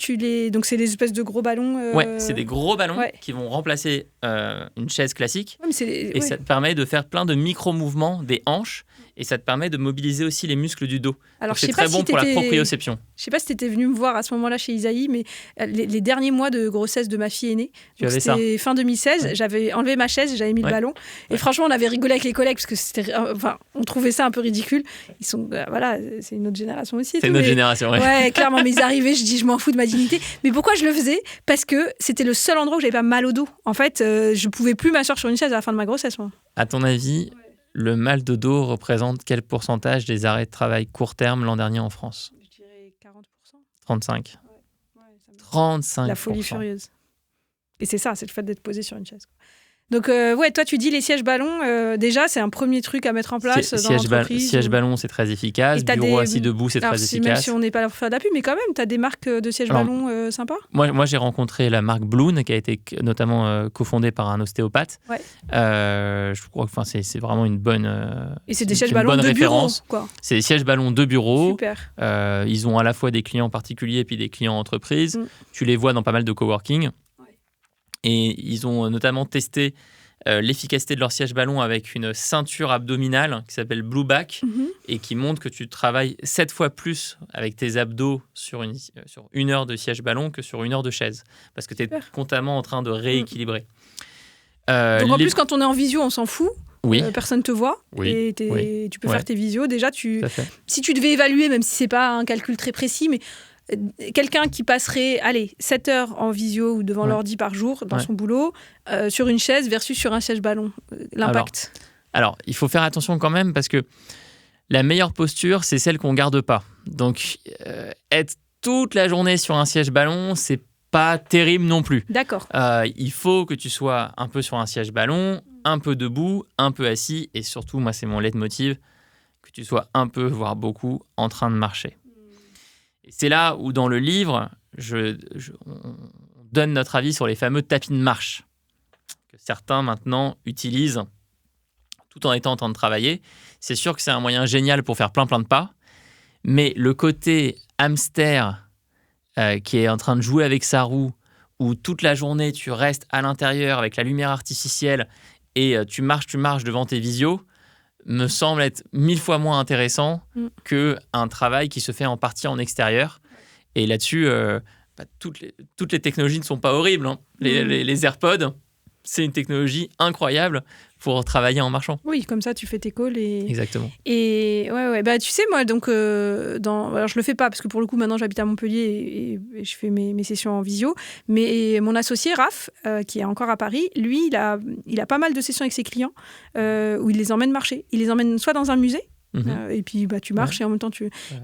donc c'est des espèces de gros ballons. Ouais, c'est des gros ballons qui vont remplacer une chaise classique. Ouais, ça te permet de faire plein de micro-mouvements des hanches. Et ça te permet de mobiliser aussi les muscles du dos. Alors, c'est très bon pour la proprioception. Je ne sais pas si tu étais venu me voir à ce moment-là chez Isaïe, mais les derniers mois de grossesse de ma fille aînée, c'était fin 2016, j'avais enlevé ma chaise, j'avais mis le ballon. Et franchement, on avait rigolé avec les collègues parce que on trouvait ça un peu ridicule. Ils sont, c'est une autre génération aussi. C'est une autre génération, ouais, clairement. Mais ils arrivaient, je m'en fous de ma dignité. Mais pourquoi je le faisais ? Parce que c'était le seul endroit où j'avais pas mal au dos. En fait, je pouvais plus m'asseoir sur une chaise à la fin de ma grossesse. Moi. À ton avis, le mal de dos représente quel pourcentage des arrêts de travail court terme l'an dernier en France ? Je dirais 40%. 35. 35%. La folie furieuse. Et c'est ça, c'est le fait d'être posé sur une chaise. Donc, toi, tu dis les sièges ballons, déjà, c'est un premier truc à mettre en place dans l'entreprise. Siège ballon, c'est très efficace. Bureau assis debout, c'est très efficace. Même si on n'est pas là pour faire d'appui, mais quand même, tu as des marques de sièges ballons sympas. Moi, j'ai rencontré la marque Bloon, qui a été notamment cofondée par un ostéopathe. Ouais. Je crois que c'est vraiment une bonne et c'est des sièges ballons de bureau, quoi. C'est des sièges ballons de bureau. Super. Ils ont à la fois des clients particuliers et puis des clients entreprises. Tu les vois dans pas mal de coworking. Et ils ont notamment testé l'efficacité de leur siège ballon avec une ceinture abdominale qui s'appelle Blue Back et qui montre que tu travailles 7 fois plus avec tes abdos sur une heure de siège ballon que sur une heure de chaise. Parce que tu es constamment en train de rééquilibrer. Donc en plus, quand on est en visio, on s'en fout. Oui. Personne te voit et tu peux faire tes visios. Déjà, si tu devais évaluer, même si ce n'est pas un calcul très précis, mais quelqu'un qui passerait 7 heures en visio ou devant l'ordi par jour dans son boulot, sur une chaise versus sur un siège ballon, l'impact. Alors, il faut faire attention quand même parce que la meilleure posture, c'est celle qu'on ne garde pas. Donc, être toute la journée sur un siège ballon, c'est pas terrible non plus. D'accord. Il faut que tu sois un peu sur un siège ballon, un peu debout, un peu assis et surtout, moi, c'est mon leitmotiv, que tu sois un peu, voire beaucoup, en train de marcher. C'est là où, dans le livre, on donne notre avis sur les fameux tapis de marche que certains, maintenant, utilisent tout en étant en train de travailler. C'est sûr que c'est un moyen génial pour faire plein de pas, mais le côté hamster qui est en train de jouer avec sa roue, où toute la journée, tu restes à l'intérieur avec la lumière artificielle et tu marches devant tes visios, me semble être 1000 fois moins intéressant qu'un travail qui se fait en partie en extérieur. Et là-dessus, toutes les technologies ne sont pas horribles. Hein. Les AirPods, c'est une technologie incroyable pour travailler en marchant. Oui, comme ça, tu fais tes calls. Exactement. Et tu sais, moi, donc, alors je le fais pas parce que pour le coup, maintenant, j'habite à Montpellier et je fais mes sessions en visio. Mais mon associé, Raph, qui est encore à Paris, lui, il a pas mal de sessions avec ses clients où il les emmène marcher. Il les emmène soit dans un musée, et puis tu marches et en même temps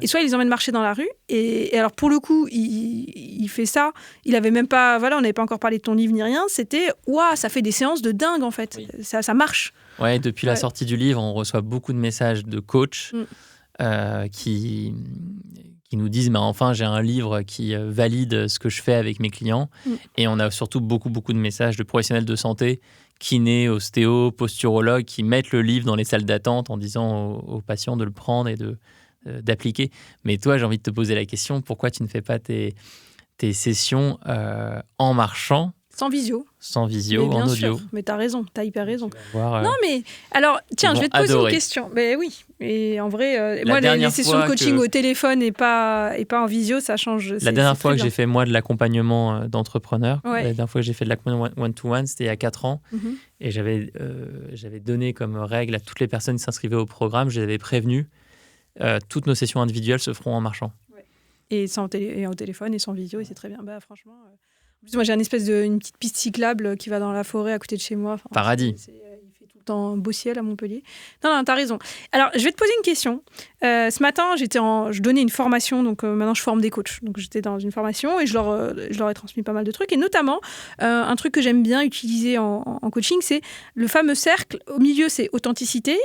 et soit il les emmène marcher dans la rue et alors pour le coup il fait ça, il avait même pas, on n'avait pas encore parlé de ton livre ni rien, c'était ça fait des séances de dingue en fait. Ça marche. Ouais, depuis la sortie du livre, on reçoit beaucoup de messages de coachs qui nous disent enfin j'ai un livre qui valide ce que je fais avec mes clients. Et on a surtout beaucoup de messages de professionnels de santé, kinés, ostéos, posturologues qui mettent le livre dans les salles d'attente en disant aux patients de le prendre et d'appliquer. Mais toi, j'ai envie de te poser la question, pourquoi tu ne fais pas tes sessions en marchant ? Sans visio, en audio. Sûr. Mais t'as raison, t'as hyper raison. Non mais, alors, tiens, je vais te poser une question. Mais oui, et en vrai, moi, les sessions de coaching au téléphone et pas en visio, ça change. La dernière fois que j'ai fait, moi, de l'accompagnement d'entrepreneurs, la dernière fois que j'ai fait de l'accompagnement one-to-one, c'était il y a 4 ans. Et j'avais donné comme règle à toutes les personnes qui s'inscrivaient au programme, je les avais prévenus, toutes nos sessions individuelles se feront en marchant. Et au téléphone et sans visio, et c'est très bien. Franchement... Moi, j'ai une petite piste cyclable qui va dans la forêt à côté de chez moi. Paradis. Il fait tout le dans Beauciel à Montpellier. Non, t'as raison. Alors, je vais te poser une question. Ce matin, je donnais une formation, donc maintenant je forme des coachs. Donc j'étais dans une formation et je leur ai transmis pas mal de trucs. Et notamment, un truc que j'aime bien utiliser en coaching, c'est le fameux cercle. Au milieu, c'est authenticité.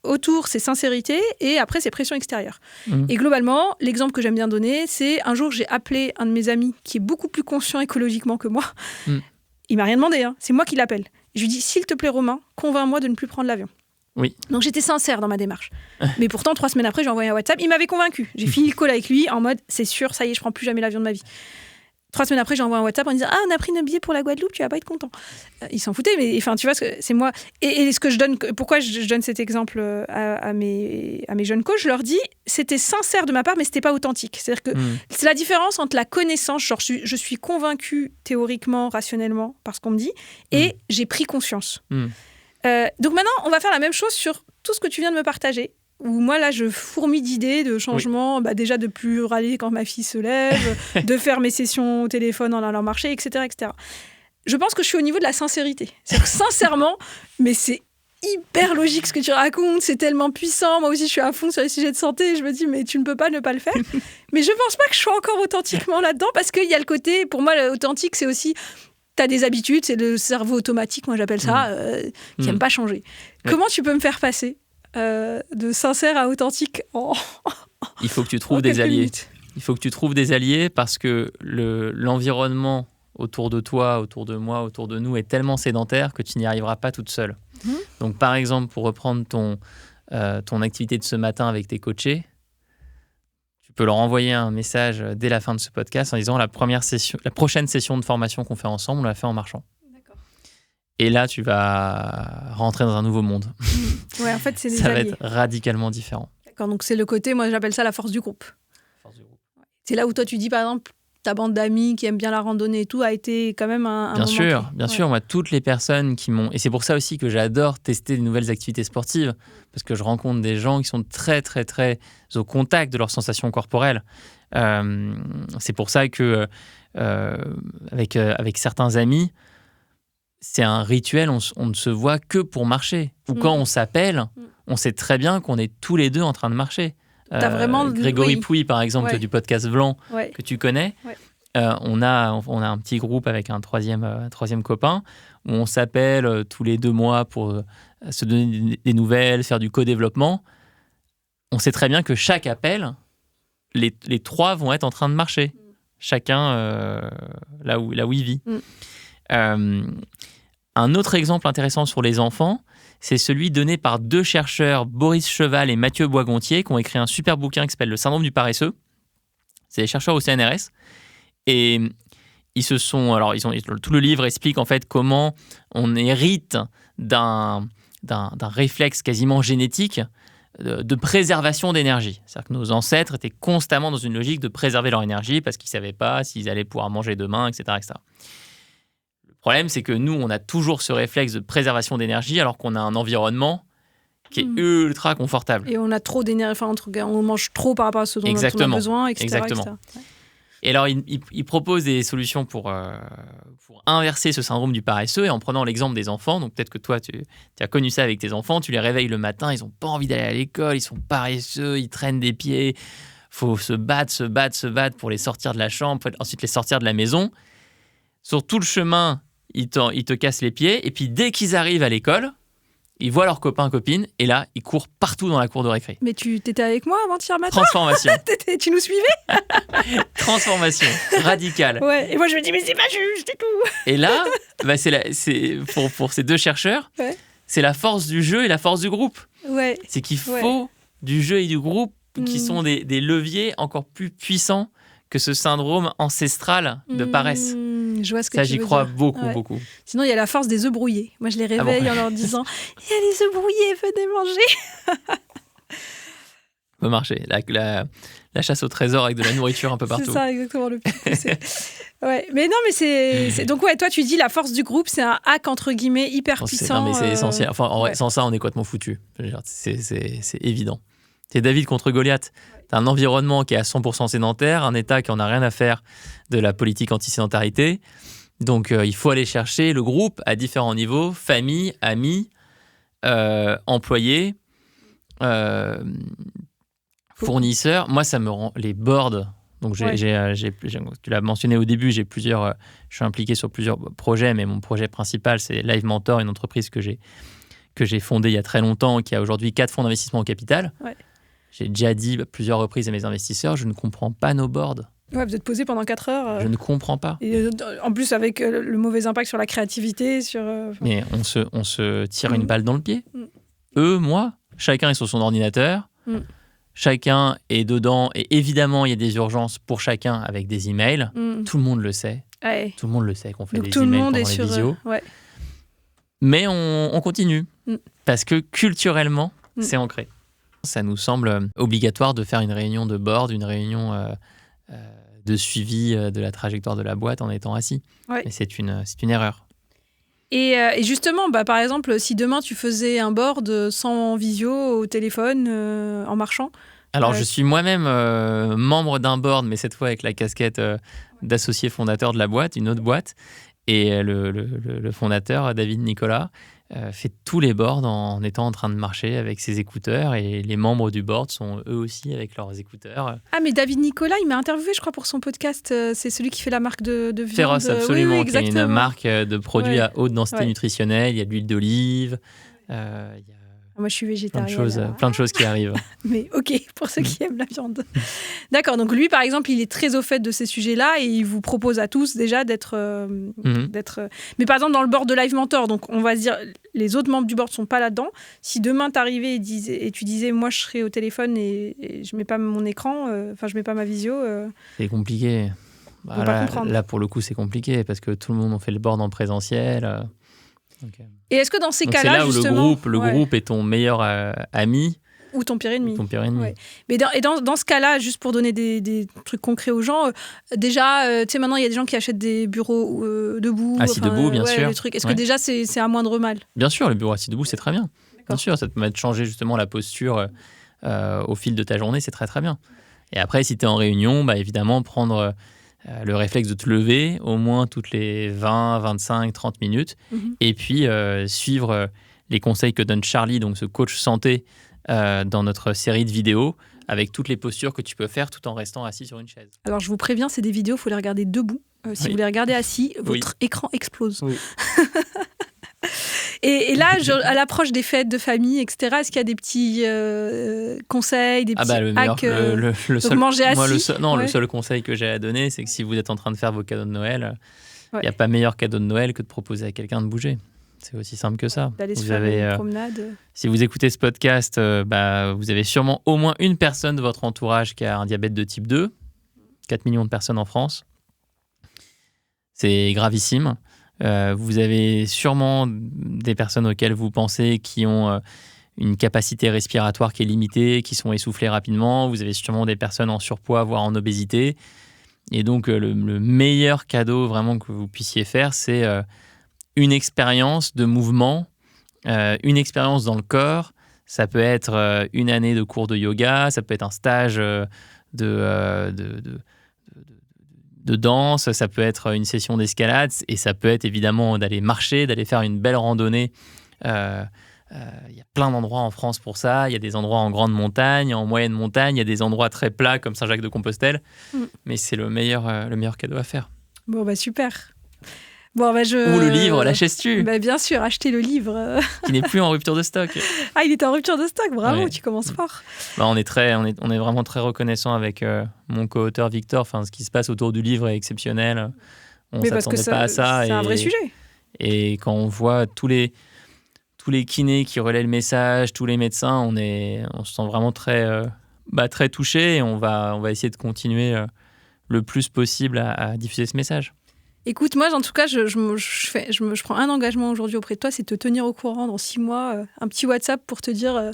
Autour, c'est sincérité, et après, c'est pression extérieure. Et globalement, l'exemple que j'aime bien donner, c'est un jour, j'ai appelé un de mes amis qui est beaucoup plus conscient écologiquement que moi. Il m'a rien demandé, hein. C'est moi qui l'appelle. Je lui dis, s'il te plaît, Romain, convainc-moi de ne plus prendre l'avion. Oui. Donc j'étais sincère dans ma démarche. Mais pourtant, 3 semaines après, j'ai envoyé un WhatsApp, il m'avait convaincu. J'ai fini le call avec lui en mode, c'est sûr, ça y est, je prends plus jamais l'avion de ma vie. 3 semaines après, j'ai envoyé un WhatsApp en disant « Ah, on a pris nos billets pour la Guadeloupe, tu vas pas être content. » Il s'en foutait, mais enfin, tu vois, c'est moi. Et ce que je donne, pourquoi je donne cet exemple à mes jeunes coachs, je leur dis « C'était sincère de ma part, mais c'était pas authentique. » C'est-à-dire que c'est la différence entre la connaissance, genre je suis convaincue théoriquement, rationnellement, par ce qu'on me dit, et j'ai pris conscience. Donc maintenant, on va faire la même chose sur tout ce que tu viens de me partager. Où moi, là, je fourmille d'idées, de changements, déjà de plus râler quand ma fille se lève, de faire mes sessions au téléphone en allant marcher, etc., etc. Je pense que je suis au niveau de la sincérité. C'est-à-dire que, sincèrement, mais c'est hyper logique ce que tu racontes, c'est tellement puissant. Moi aussi, je suis à fond sur les sujets de santé. Je me dis, mais tu ne peux pas ne pas le faire. Mais je ne pense pas que je sois encore authentiquement là-dedans, parce qu'il y a le côté, pour moi, l'authentique, c'est aussi... Tu as des habitudes, c'est le cerveau automatique, moi j'appelle ça, qui n'aime pas changer. Comment tu peux me faire passer de sincère à authentique Il faut que tu trouves des alliés. Minutes. Il faut que tu trouves des alliés parce que l'environnement autour de toi, autour de moi, autour de nous est tellement sédentaire que tu n'y arriveras pas toute seule. Donc par exemple, pour reprendre ton activité de ce matin avec tes coachés, tu peux leur envoyer un message dès la fin de ce podcast en disant la prochaine session de formation qu'on fait ensemble, on l'a fait en marchant. Et là, tu vas rentrer dans un nouveau monde. Ouais, en fait, c'est des ça alliés. va être radicalement différent. D'accord, donc c'est le côté, moi j'appelle ça la force du groupe. C'est là où toi tu dis, par exemple, ta bande d'amis qui aiment bien la randonnée et tout a été quand même un bien moment sûr, clé. Bien sûr. Moi, toutes les personnes qui m'ont... Et c'est pour ça aussi que j'adore tester de nouvelles activités sportives, parce que je rencontre des gens qui sont très, très, très au contact de leurs sensations corporelles. C'est pour ça que avec certains amis, c'est un rituel, on ne se voit que pour marcher. Ou quand on s'appelle, on sait très bien qu'on est tous les deux en train de marcher. Grégory Pouy, par exemple, du podcast Blanc, que tu connais. On a un petit groupe avec un troisième copain où on s'appelle tous les 2 mois pour se donner des nouvelles, faire du co-développement. On sait très bien que chaque appel, les 3 vont être en train de marcher. Chacun là où il vit. Un autre exemple intéressant sur les enfants, c'est celui donné par 2 chercheurs, Boris Cheval et Mathieu Boisgontier, qui ont écrit un super bouquin qui s'appelle « Le syndrome du paresseux ». C'est des chercheurs au CNRS. Et tout le livre explique en fait comment on hérite d'un réflexe quasiment génétique de préservation d'énergie. C'est-à-dire que nos ancêtres étaient constamment dans une logique de préserver leur énergie parce qu'ils ne savaient pas s'ils allaient pouvoir manger demain, etc., etc. Le problème, c'est que nous, on a toujours ce réflexe de préservation d'énergie alors qu'on a un environnement qui est ultra confortable. Et on a trop d'énergie, on mange trop par rapport à ce dont on a besoin, etc. Exactement. Etc. Et alors, il propose des solutions pour inverser ce syndrome du paresseux et en prenant l'exemple des enfants. Donc peut-être que toi, tu as connu ça avec tes enfants, tu les réveilles le matin, ils n'ont pas envie d'aller à l'école, ils sont paresseux, ils traînent des pieds, il faut se battre pour les sortir de la chambre, ensuite les sortir de la maison. Sur tout le chemin, ils te cassent les pieds et puis dès qu'ils arrivent à l'école, ils voient leurs copains, copines, et là, ils courent partout dans la cour de récré. Mais tu étais avec moi avant-hier matin ? Transformation. Tu nous suivais ? Transformation radicale. Ouais. Et moi, je me dis, mais c'est pas juste et tout. Et là, pour ces 2 chercheurs, c'est la force du jeu et la force du groupe. Ouais. C'est qu'il faut du jeu et du groupe qui sont des leviers encore plus puissants que ce syndrome ancestral de paresse. Je vois ce que ça, tu veux dire. j'y crois beaucoup. Sinon, il y a la force des œufs brouillés. Moi, je les réveille en leur disant « Il y a les œufs brouillés, venez manger !» peut marcher. La chasse au trésor avec de la nourriture un peu partout. C'est ça, exactement, le plus poussé. Mais non, mais c'est... Donc, toi, tu dis la force du groupe, c'est un hack, entre guillemets, hyper puissant. Non, mais c'est essentiel. Enfin, en vrai, sans ça, on est complètement foutu. C'est évident. C'est David contre Goliath. T'as un environnement qui est à 100% sédentaire, un État qui en a rien à faire de la politique anti-sédentarité. Donc, il faut aller chercher le groupe à différents niveaux, famille, amis, employés, fournisseurs. Moi, ça me rend les boards. Donc, tu l'as mentionné au début, je suis impliqué sur plusieurs projets, mais mon projet principal, c'est Live Mentor, une entreprise que j'ai fondée il y a très longtemps, qui a aujourd'hui 4 fonds d'investissement au capital. Ouais. J'ai déjà dit plusieurs reprises à mes investisseurs, je ne comprends pas nos boards. Ouais, vous êtes posé pendant 4 heures. Je ne comprends pas. Et en plus, avec le mauvais impact sur la créativité, Mais on se tire une balle dans le pied. Eux, moi, chacun est sur son ordinateur. Chacun est dedans. Et évidemment, il y a des urgences pour chacun avec des emails. Tout le monde le sait. Ouais. Tout le monde le sait qu'on fait donc des tout emails le monde pendant est les visios. Ouais. Mais on continue. Parce que culturellement, c'est ancré. Ça nous semble obligatoire de faire une réunion de board, une réunion de suivi de la trajectoire de la boîte en étant assis. Ouais. Et c'est une erreur. Et justement, par exemple, si demain tu faisais un board sans visio au téléphone, en marchant. Alors, je suis moi-même membre d'un board, mais cette fois avec la casquette d'associé fondateur de la boîte, une autre boîte. Et le fondateur, David Nicolas, fait tous les boards en étant en train de marcher avec ses écouteurs. Et les membres du board sont eux aussi avec leurs écouteurs. Ah, mais David Nicolas, il m'a interviewé, je crois, pour son podcast. C'est celui qui fait la marque de viande. Féroce, absolument, oui, qui est une marque de produits à haute densité nutritionnelle. Il y a de l'huile d'olive, il y a... Moi, je suis végétarienne. Plein de choses qui arrivent. Mais ok, pour ceux qui aiment la viande. D'accord, donc lui, par exemple, il est très au fait de ces sujets-là et il vous propose à tous déjà d'être... Mais par exemple, dans le board de Live Mentor, donc on va se dire, les autres membres du board ne sont pas là-dedans. Si demain, tu arrivais et tu disais, moi, je serai au téléphone et je ne mets pas mon écran, je ne mets pas ma visio... C'est compliqué. Là, pour le coup, c'est compliqué parce que tout le monde a fait le board en présentiel. Okay. Et est-ce que dans ces cas-là, c'est là où justement, le groupe est ton meilleur ami ou ton pire ennemi. Ouais. Mais dans ce cas-là, juste pour donner des trucs concrets aux gens, déjà, tu sais, maintenant il y a des gens qui achètent des bureaux debout. Assis debout, bien sûr. Est-ce que déjà c'est un moindre mal? Bien sûr, le bureau assis debout, c'est très bien. Bien sûr, ça te permet de changer justement la posture au fil de ta journée, c'est très très bien. Et après, si tu es en réunion, évidemment, prendre le réflexe de te lever au moins toutes les 20, 25, 30 minutes et puis suivre les conseils que donne Charlie, donc ce coach santé, dans notre série de vidéos avec toutes les postures que tu peux faire tout en restant assis sur une chaise. Alors, je vous préviens, c'est des vidéos, il faut les regarder debout. Si vous les regardez assis, votre écran explose. Oui. Et là, à l'approche des fêtes de famille, etc., est-ce qu'il y a des petits conseils, des petits hacks donc manger assis. Le seul conseil que j'ai à donner, c'est que si vous êtes en train de faire vos cadeaux de Noël, il n'y a pas meilleur cadeau de Noël que de proposer à quelqu'un de bouger. C'est aussi simple que ça. D'aller se faire une promenade. Si vous écoutez ce podcast, vous avez sûrement au moins une personne de votre entourage qui a un diabète de type 2. 4 millions de personnes en France. C'est gravissime. Vous avez sûrement des personnes auxquelles vous pensez qui ont une capacité respiratoire qui est limitée, qui sont essoufflées rapidement. Vous avez sûrement des personnes en surpoids, voire en obésité. Et donc, le meilleur cadeau vraiment que vous puissiez faire, c'est une expérience de mouvement, une expérience dans le corps. Ça peut être une année de cours de yoga, ça peut être un stage de danse, ça peut être une session d'escalade et ça peut être évidemment d'aller marcher, d'aller faire une belle randonnée. Il y a plein d'endroits en France pour ça. Il y a des endroits en grande montagne, en moyenne montagne, il y a des endroits très plats comme Saint-Jacques-de-Compostelle. Mais c'est le meilleur cadeau à faire. Bon, super. Bon, Ou le livre, l'achètes-tu? Bien sûr, acheter le livre. Qui n'est plus en rupture de stock. Ah, il est en rupture de stock, bravo, tu commences fort. On est vraiment très reconnaissant avec mon co-auteur Victor. Enfin, ce qui se passe autour du livre est exceptionnel. On ne s'attendait pas à ça. C'est un vrai sujet. Et quand on voit tous les kinés qui relaient le message, tous les médecins, on se sent vraiment très touché et on va essayer de continuer le plus possible à diffuser ce message. Écoute, moi, en tout cas, je prends un engagement aujourd'hui auprès de toi, c'est de te tenir au courant dans 6 mois, un petit WhatsApp pour te dire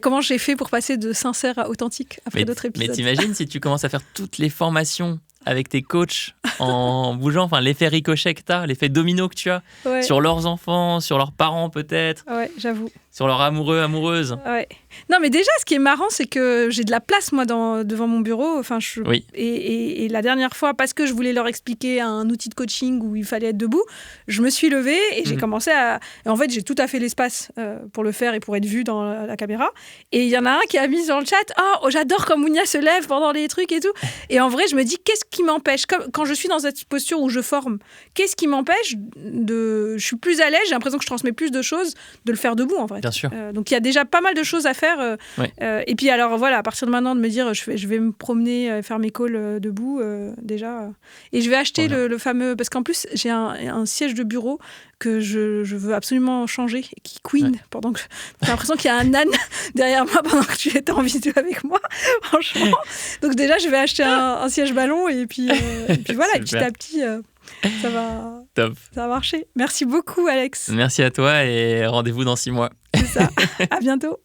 comment j'ai fait pour passer de sincère à authentique après d'autres épisodes. Mais t'imagines si tu commences à faire toutes les formations avec tes coachs en bougeant, enfin l'effet ricochet que tu as, l'effet domino que tu as sur leurs enfants, sur leurs parents peut-être. Ouais, j'avoue. sur leur amoureux, amoureuse. Ouais. Non, mais déjà, ce qui est marrant, c'est que j'ai de la place, moi, devant mon bureau. Enfin, Oui. Et la dernière fois, parce que je voulais leur expliquer un outil de coaching où il fallait être debout, je me suis levée et j'ai commencé à... Et en fait, j'ai tout à fait l'espace pour le faire et pour être vue dans la caméra. Et il y en a un qui a mis sur le chat « Oh, j'adore quand Mounia se lève pendant les trucs et tout. » Et en vrai, je me dis, qu'est-ce qui m'empêche, quand je suis dans cette posture où je forme, qu'est-ce qui m'empêche de... Je suis plus à l'aise, j'ai l'impression que je transmets plus de choses, de le faire debout, en vrai. Bien sûr. Donc, il y a déjà pas mal de choses à faire. Et puis, alors, voilà, à partir de maintenant, de me dire, je vais me promener, faire mes calls debout, déjà. Et je vais acheter le fameux... Parce qu'en plus, j'ai un siège de bureau que je veux absolument changer, qui queen, pendant que... J'ai l'impression qu'il y a un âne derrière moi pendant que tu étais en vidéo avec moi, franchement. Donc déjà, je vais acheter un siège ballon et puis voilà, petit à petit, ça va marcher. Merci beaucoup, Alex. Merci à toi et rendez-vous dans 6 mois. C'est ça. À bientôt.